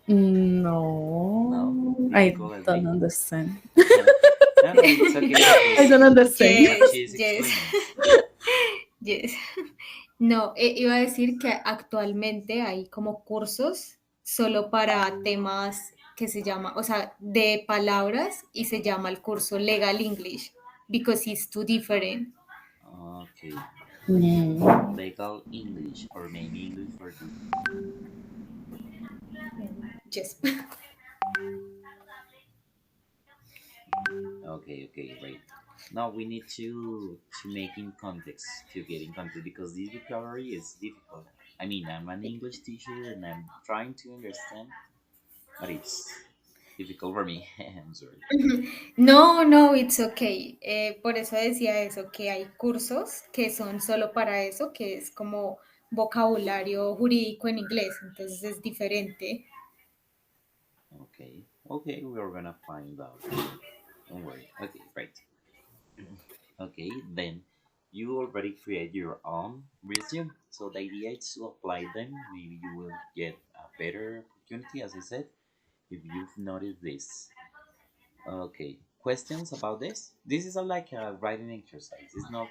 A: No,
B: No, I
A: difficult as
B: don't
A: me.
B: understand.
A: No, no, it's okay
B: I
A: because
B: don't understand.
A: she's
C: Yes.
A: explaining.
C: Yes. No, iba a decir que actualmente hay como cursos solo para temas que se llama, o sea, de palabras y se llama el curso Legal English because it's too different.
A: Okay,
B: Mm.
A: legal English or maybe English for this.
C: Yes.
A: Okay, okay, right. Now we need to make in context to get in context because this vocabulary is difficult. I mean, I'm an English teacher and I'm trying to understand, but it's difficult for me. I'm sorry.
C: No, no, it's okay. Por eso decía eso, que hay cursos que son solo para eso, que es como vocabulario jurídico en inglés, entonces es diferente.
A: Okay, okay, we're gonna find out. Don't worry. Okay, right. Okay, then you already create your own resume. So the idea is to apply them. Maybe you will get a better opportunity, as I said, if you've noticed this. Okay, questions about this? This is like a writing exercise. It's not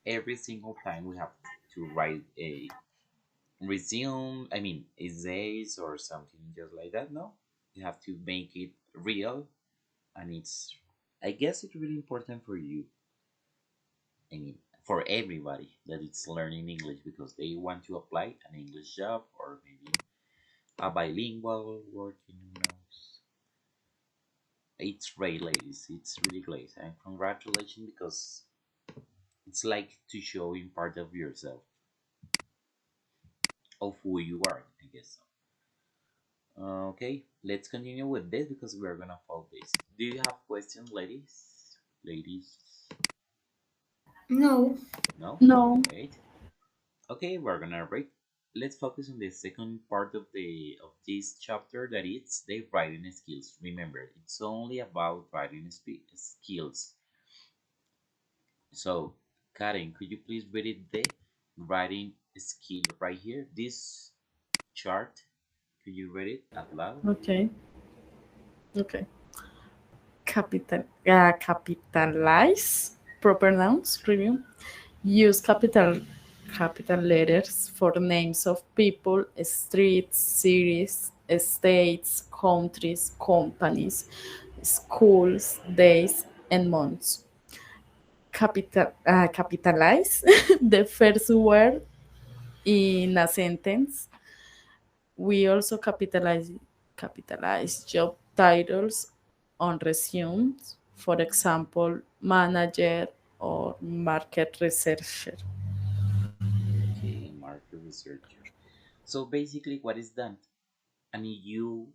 A: every single time we have to write a resume. I mean, essays or something just like that. No, you have to make it real, and it's. I guess it's really important for you. I mean, for everybody that it's learning English because they want to apply an English job or maybe a bilingual working. It's great, ladies. It's really great, and congratulations because it's like to show in part of yourself, of who you are. I guess. Okay, let's continue with this because we're gonna follow this. Do you have questions, ladies? Ladies,
C: No.
A: no.
B: No.
A: Wait. Okay, we're gonna break. let's focus on the second part of the of this chapter, that it's the writing skills. Remember, it's only about writing skills. So, Karen, could you please read it, the writing skill right here? This chart, could you read it out loud?
B: Okay. Okay. Capitalize proper nouns review. Use capital letters for names of people, streets, cities, states, countries, companies, schools, days, and months. Capitalize the first word in a sentence. We also capitalize job titles on resumes, for example, manager or market researcher.
A: Okay, market researcher. So basically, what is that? I mean, you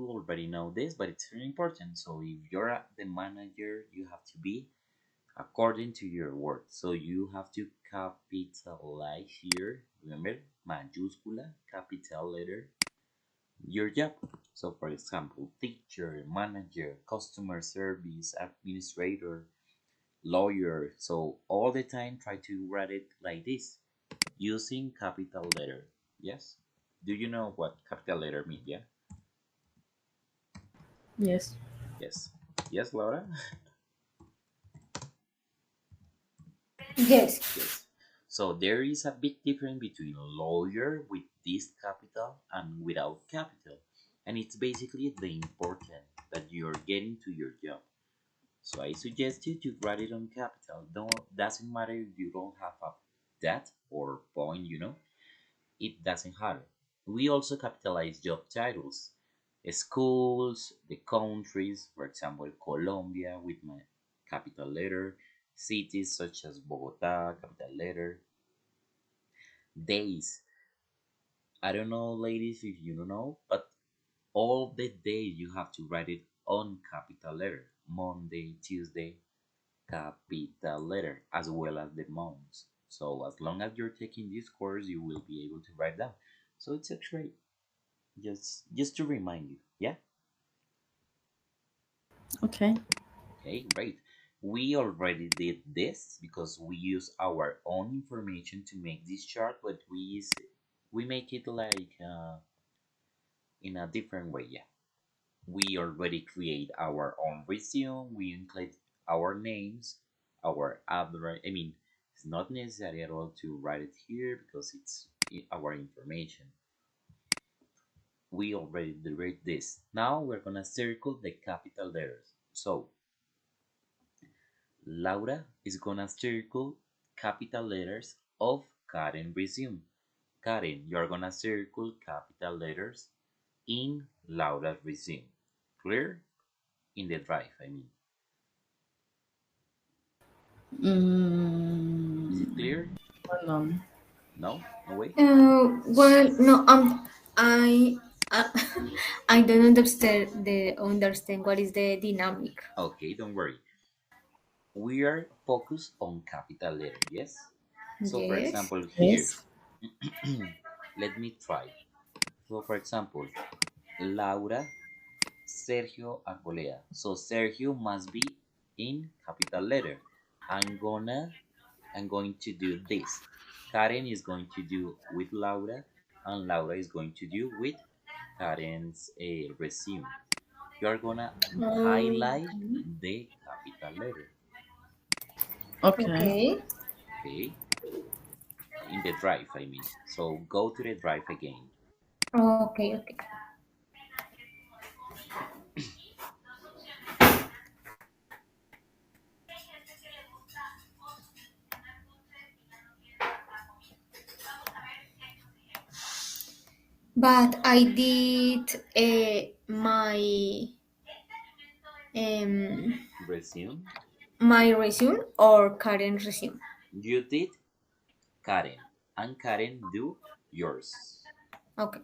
A: already know this, but it's very important. So if you're the manager, you have to be according to your word. So you have to capitalize here. Remember, mayúscula, capital letter, your job. So for example, teacher, manager, customer service, administrator, lawyer. So all the time try to write it like this using capital letter. Yes. Do you know what capital letter mean? Yeah.
B: Yes.
A: Yes. Yes, Laura.
C: Yes.
A: Yes. So there is a big difference between lawyer with this capital and without capital. And it's basically the important that you're getting to your job. So I suggest you to write it on capital. Don't doesn't matter if you don't have a that or point. It doesn't matter. We also capitalize job titles. Schools, the countries, for example, Colombia with my capital letter, cities such as Bogota, capital letter, days. I don't know, ladies, if you don't know, but all the days you have to write it on capital letter. Monday, Tuesday, capital letter, as well as the months. So as long as you're taking this course, you will be able to write down. So it's a trait. Just to remind you. Yeah.
B: Okay.
A: Okay, great. We already did this because we use our own information to make this chart, but we make it like in a different way. Yeah, we already create our own resume. We include our names, our address. I mean, it's not necessary at all to write it here because it's our information. We already did this. Now we're gonna circle the capital letters. So Laura is gonna circle capital letters of Karen resume. Karen, you're gonna circle capital letters in Laura's resume. Clear? In the drive, I mean. Is it
B: Mm,
A: clear?
B: hold on.
A: No? No way?
C: Well, no, I, uh, I don't understand what is the dynamic.
A: Okay, don't worry. We are focused on capital letter, yes? So for
C: Yes.
A: example here,
B: Yes.
A: let me try. So for example, Laura Sergio Arboleda. So Sergio must be in capital letter. I'm gonna I'm going to do this. Karen is going to do with Laura, and Laura is going to do with Karen's resume. You are gonna highlight
C: Okay.
A: the capital letter,
B: Okay.
C: Okay.
A: okay? In the drive, I mean. So go to the drive again.
C: Okay. Okay. But I did um,
A: Resume.
C: my resume or current resume.
A: You did Karen, and Karen do yours.
C: Okay.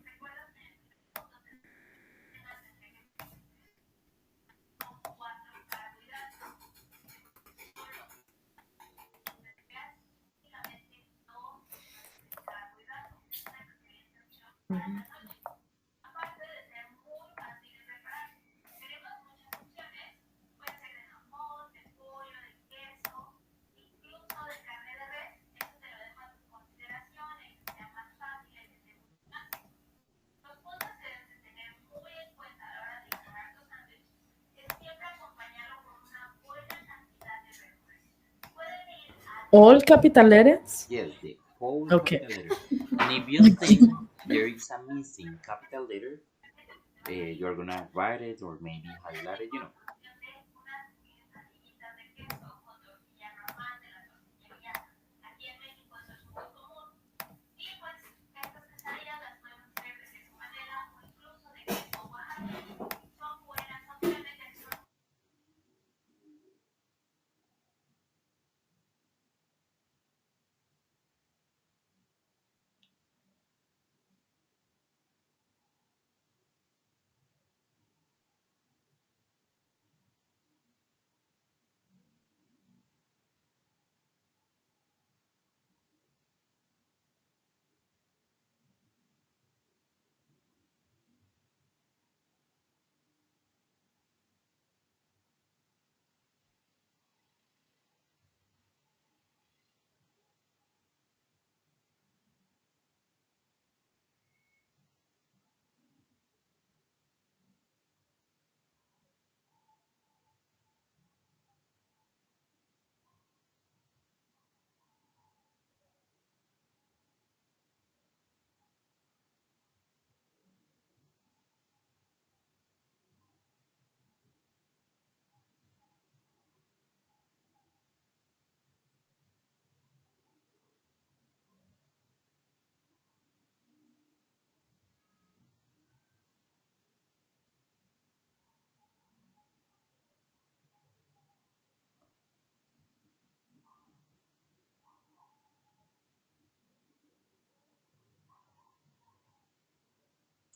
B: All capital letters?
A: Yes, the whole
B: Okay.
A: capital letter. And if you think there is a missing capital letter, you're gonna write it or maybe highlight it, you know.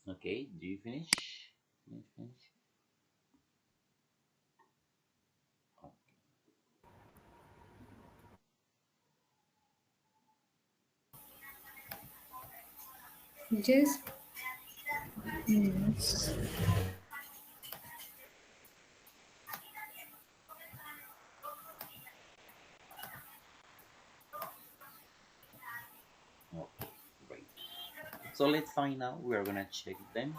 A: Okay, do you finish? You finish?
C: Yes.
A: Okay, great. So let's find out. We're gonna check them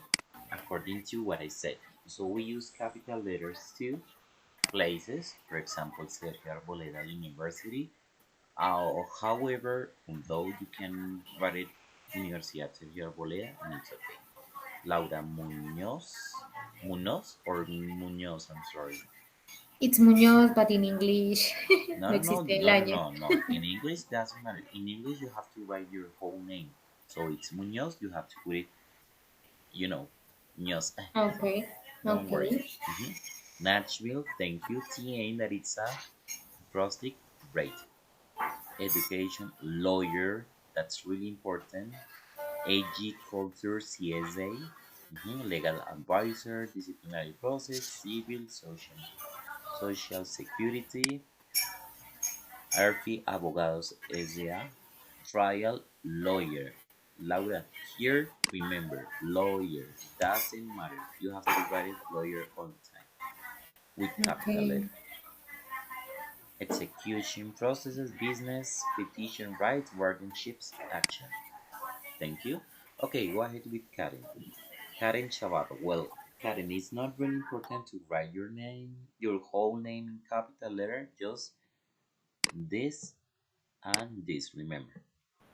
A: according to what I said. So we use capital letters to places, for example, Sergio Arboleda University. However, although you can write it Universidad Sergio Arboleda, and it's okay. Laura Munoz or Muñoz, I'm sorry.
C: It's Muñoz, but in English
A: No,
C: no
A: no, no,
C: existe el
A: no, no,
C: año.
A: no, no. In English, doesn't matter. In English, you have to write your whole name. So it's Muñoz, you have to put it, you know, Muñoz.
C: Okay.
A: Don't worry.
C: Okay.
A: Mhm. Nashville, thank you, TA, that it's a acrostic, great. Education, lawyer, that's really important. AG, culture, CSA, legal advisor, disciplinary process, civil, social security, RP, abogados, SA, trial, lawyer. Laura, here, remember, lawyer doesn't matter. You have to write it lawyer all the time with capital
C: Okay.
A: letter. Execution processes, business, petition rights, guardianships, action. Thank you. Okay, go ahead with Karen. Karen Chavarro. Well, Karen, it's not really important to write your name, your whole name in capital letter, just this and this, remember.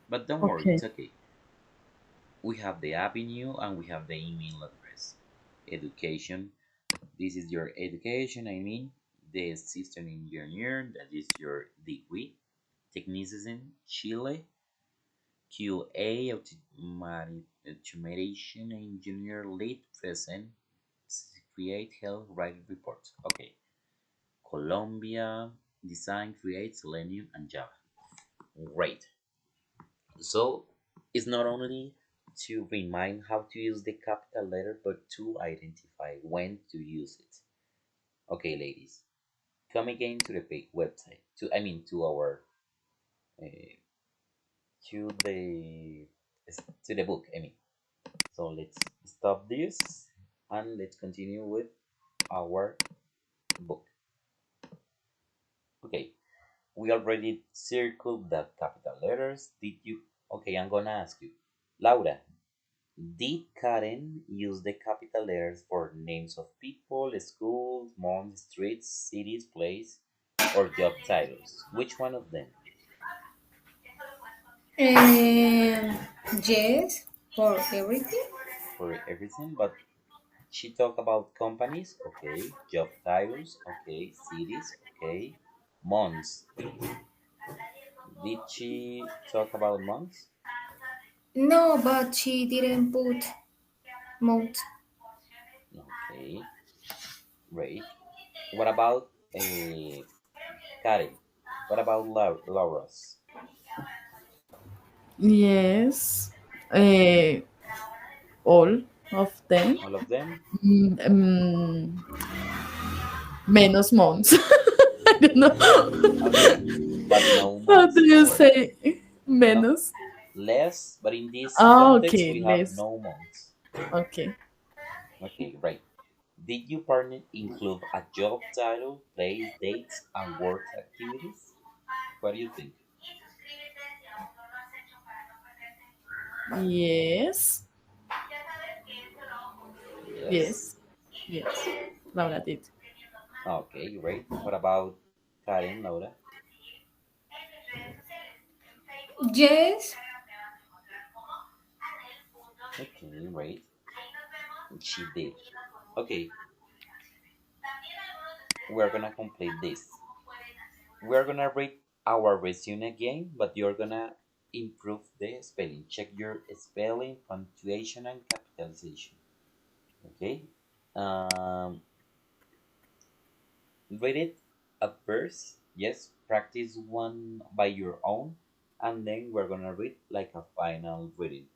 A: But don't worry,
B: Okay.
A: it's okay. We have the avenue and we have the email address. Education. This is your education, I mean, the system engineer, that is your degree. Technicism, Chile. QA, automation engineer lead present. Create health writing reports. Okay. Colombia, design, create Selenium and Java. Great. So it's not only to remind how to use the capital letter, but to identify when to use it. Okay, ladies, come again to the website. To our uh, to the to the book. I mean. So let's stop this and let's continue with our book. Okay, we already circled the capital letters. Did you? Okay, I'm gonna ask you, Laura, did Karen use the capital letters for names of people, schools, months, streets, cities, places, or job titles? Which one of them?
C: Um, yes, for everything.
A: For everything, but she talked about companies, okay, job titles, okay, cities, okay, months. Did she talk about months?
C: No, but she didn't put mouth.
A: Okay, great. What about Karen? What about Laura's?
B: Yes, uh, all of them.
A: All of them?
B: Mm, menos months. I don't know.
A: Okay, but no
B: How do
A: months,
B: you
A: correct?
B: say
A: No,
B: menos?
A: less, but in this
B: Ah,
A: context,
B: okay,
A: we have
B: less.
A: no months.
B: Okay.
A: Okay, right. Did your partner include a job title, place, dates, and work activities? What do you think?
B: Yes.
A: Yes.
B: Yes. Yes. Laura did.
A: Okay, great. What about Karen, Laura?
C: Yes.
A: Okay, great. She did. Okay, we're gonna complete this. We're gonna read our resume again, but you're gonna improve the spelling. Check your spelling, punctuation, and capitalization. Okay? Um, Read it at first. Yes, practice one by your own, and then we're gonna read like a final reading.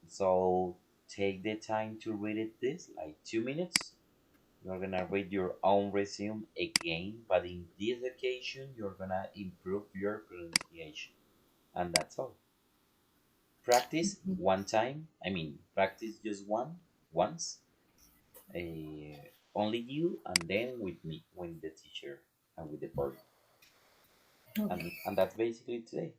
A: So take the time to read it this like 2 minutes. You're gonna read your own resume again, but in this occasion, you're gonna improve your pronunciation, and that's all. Practice one time. I mean, practice just once. Only you, and then with me, with the teacher, and with the partner.
C: Okay.
A: And that's basically today.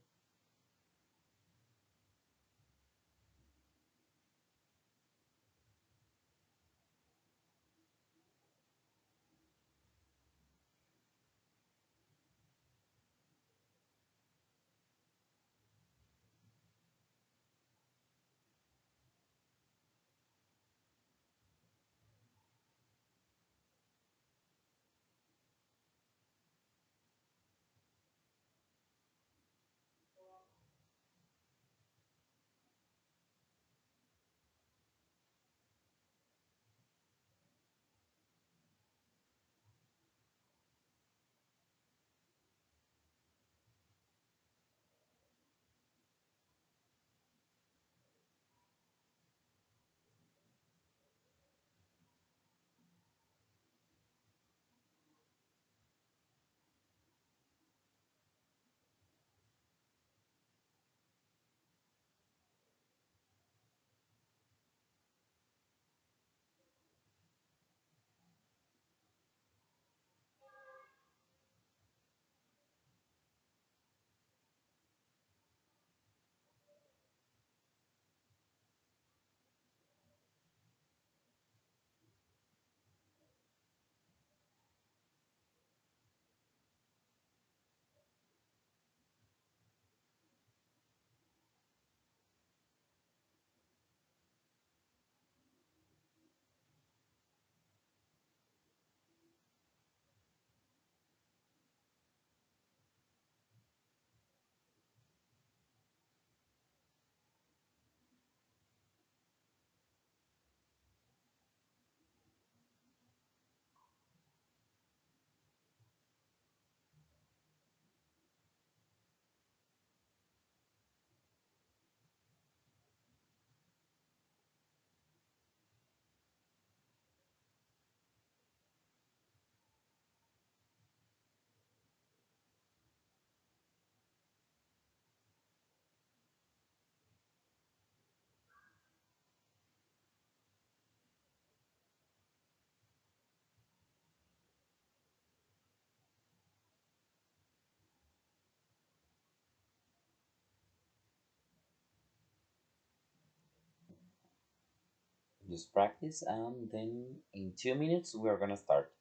A: Just practice, and then in 2 minutes we are gonna start.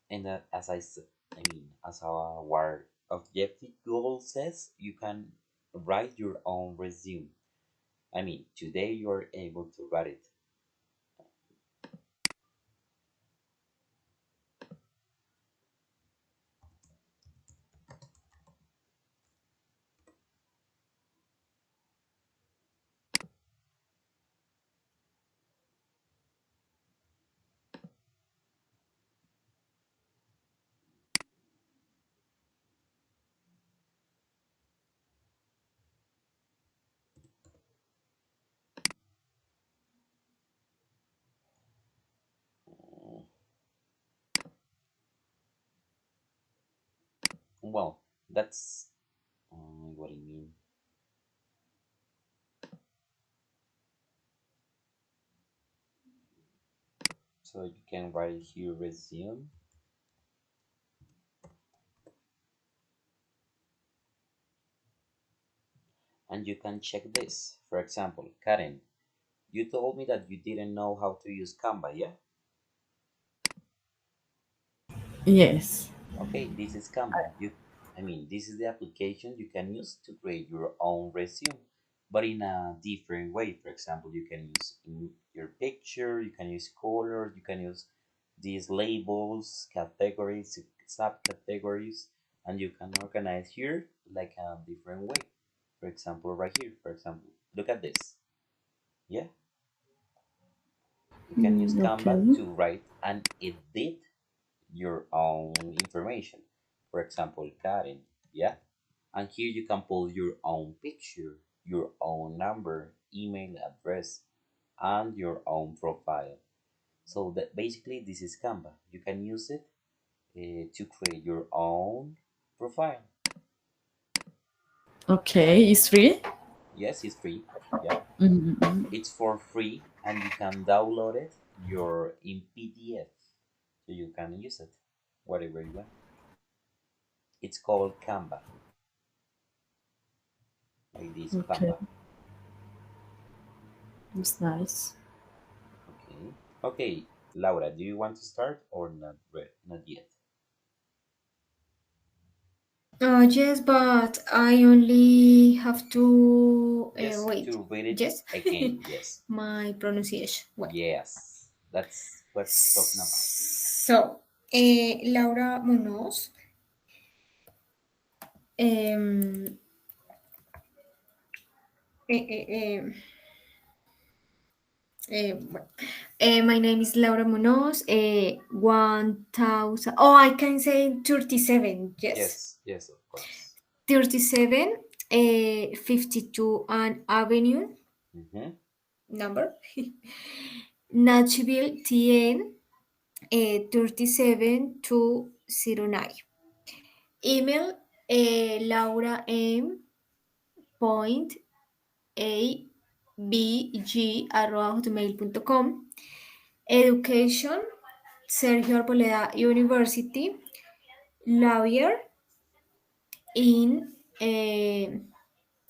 A: And as I said, I mean, as our objective goal says, you can write your own resume. I mean, today you are able to write it. Mm, Well, that's what I mean. So you can write here resume, and you can check this. For example, Karen, you told me that you didn't know how to use Canva, yeah?
B: Yes.
A: Okay, this is Canva. I mean, this is the application you can use to create your own resume, but in a different way. For example, you can use in your picture, you can use colors, you can use these labels, categories, subcategories, and you can organize here like a different way. For example, right here, for example, look at this. Yeah, you can use Canva
B: Okay.
A: to write and edit your own information. For example, Karen, yeah? And here you can pull your own picture, your own number, email address, and your own profile. So that basically this is Canva. You can use it to create your own profile.
B: Okay. It's free?
A: Yes, it's free. Yeah,
B: Mhm.
A: it's for free, and you can download it your in PDF, so you can use it whatever you want. It's called Canva, like this
B: Okay.
A: Canva.
B: It's nice.
A: Okay. Okay, Laura, do you want to start or not? Not yet.
C: Yes, but I only have to
A: Yes,
C: wait.
A: to read it
C: Yes,
A: again. Yes.
C: my pronunciation. Well,
A: Yes. That's what talking about.
C: so Laura Munoz. Um, eh, eh, eh, well, my name is Laura Munoz. 1000. Oh, I can say 37. Yes,
A: Yes, yes, of course.
C: 37. 52 and Avenue
A: Mm-hmm.
C: number. Nashville, TN. 37209. Email Laura M. Point abg@hotmail.com. Education Sergio Arboleda University. Lawyer in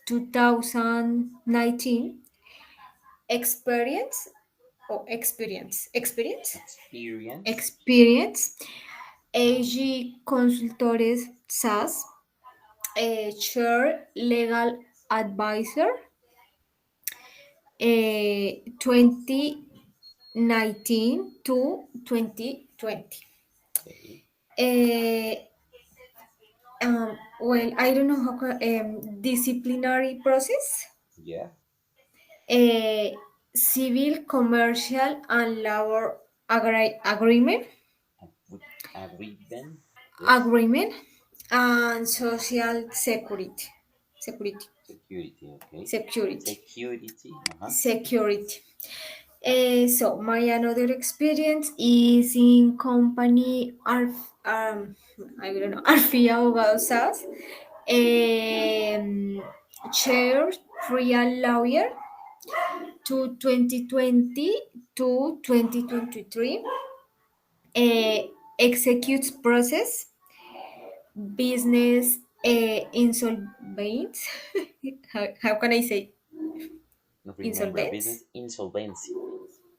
C: 2019. Experience or
A: Experience.
C: experience. AG Consultores SAS. Chair Legal Advisor. 2019 to 2020.
A: Okay.
C: Uh, well, I don't know disciplinary process,
A: Yeah.
C: uh, civil, commercial, and labor agreement,
A: With agreement. Yes.
C: agreement, and social security,
A: Security. Okay.
C: security,
A: Security. Uh-huh.
C: security. So my another experience is in company I don't know Arfia Abogados SAS, chair trial lawyer to 2020 to 2023, executes process business insolvent. How can I say
A: Remember
C: insolvent?
A: business insolvency.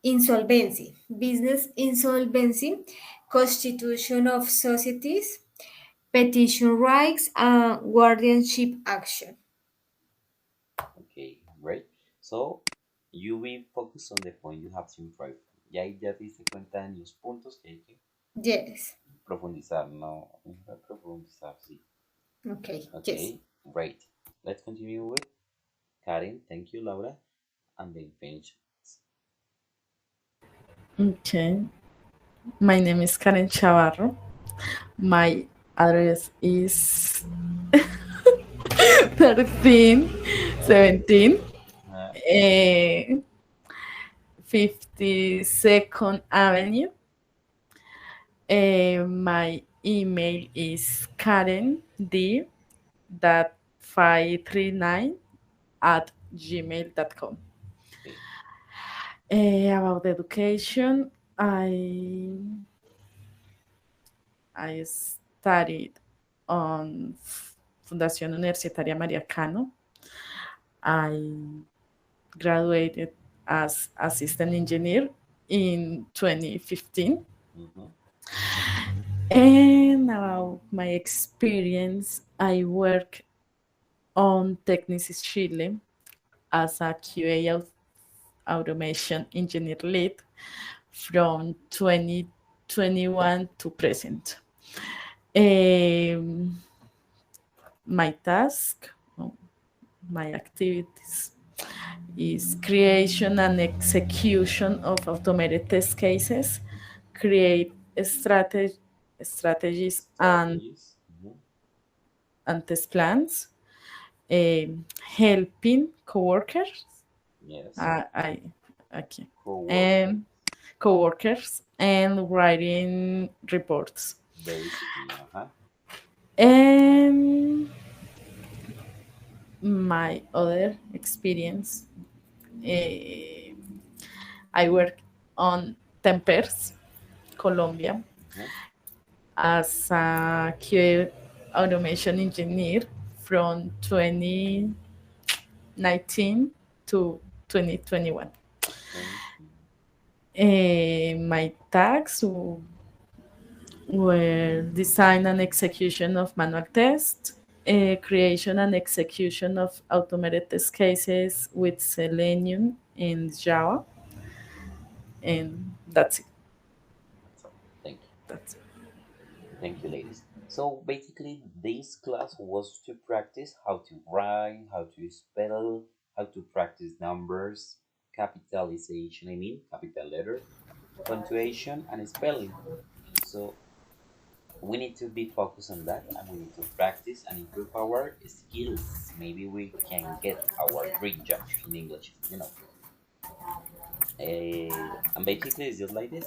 C: insolvency, business insolvency, constitution of societies, petition rights, and guardianship action.
A: Okay, great. So, you will focus on the point you have to improve. Ya te diste cuenta de los puntos que hay que
C: Yes.
A: profundizar, no profundizar, sí.
C: Okay. Yes.
A: Okay, great. Let's continue with Karen. Thank you, Laura. And then finish.
B: Okay. My name is Karen Chavarro. My address is 1317
A: Uh,
B: 52nd Avenue. My email is karend.539 at gmail.com.
A: okay.
B: About education, I studied on Fundación Universitaria María Cano. I graduated as assistant engineer in 2015.
A: Mhm.
B: And about my experience, I work on Technicis Chile as a QA automation engineer lead from 2021 to present. My task, my activities is creation and execution of automated test cases, create strategies
A: Strategies. Mhm.
B: and test plans, helping coworkers,
A: Yes.
B: I okay,
A: Co-worker.
B: and coworkers and writing reports.
A: Basically, uh-huh.
B: And my other experience, eh, I work on Tempers, Colombia,
A: Mhm.
B: as a QA automation engineer from 2019 to 2021.
A: 20.
B: My tasks were design and execution of manual tests, creation and execution of automated test cases with Selenium and Java, and that's it.
A: So, thank you.
B: That's it.
A: Thank you, ladies. So basically, this class was to practice how to write, how to spell, how to practice numbers, capitalization, I mean, capital letter, punctuation, and spelling. So we need to be focused on that and we need to practice and improve our skills. Maybe we can get our dream job in English. And basically, it's just like this.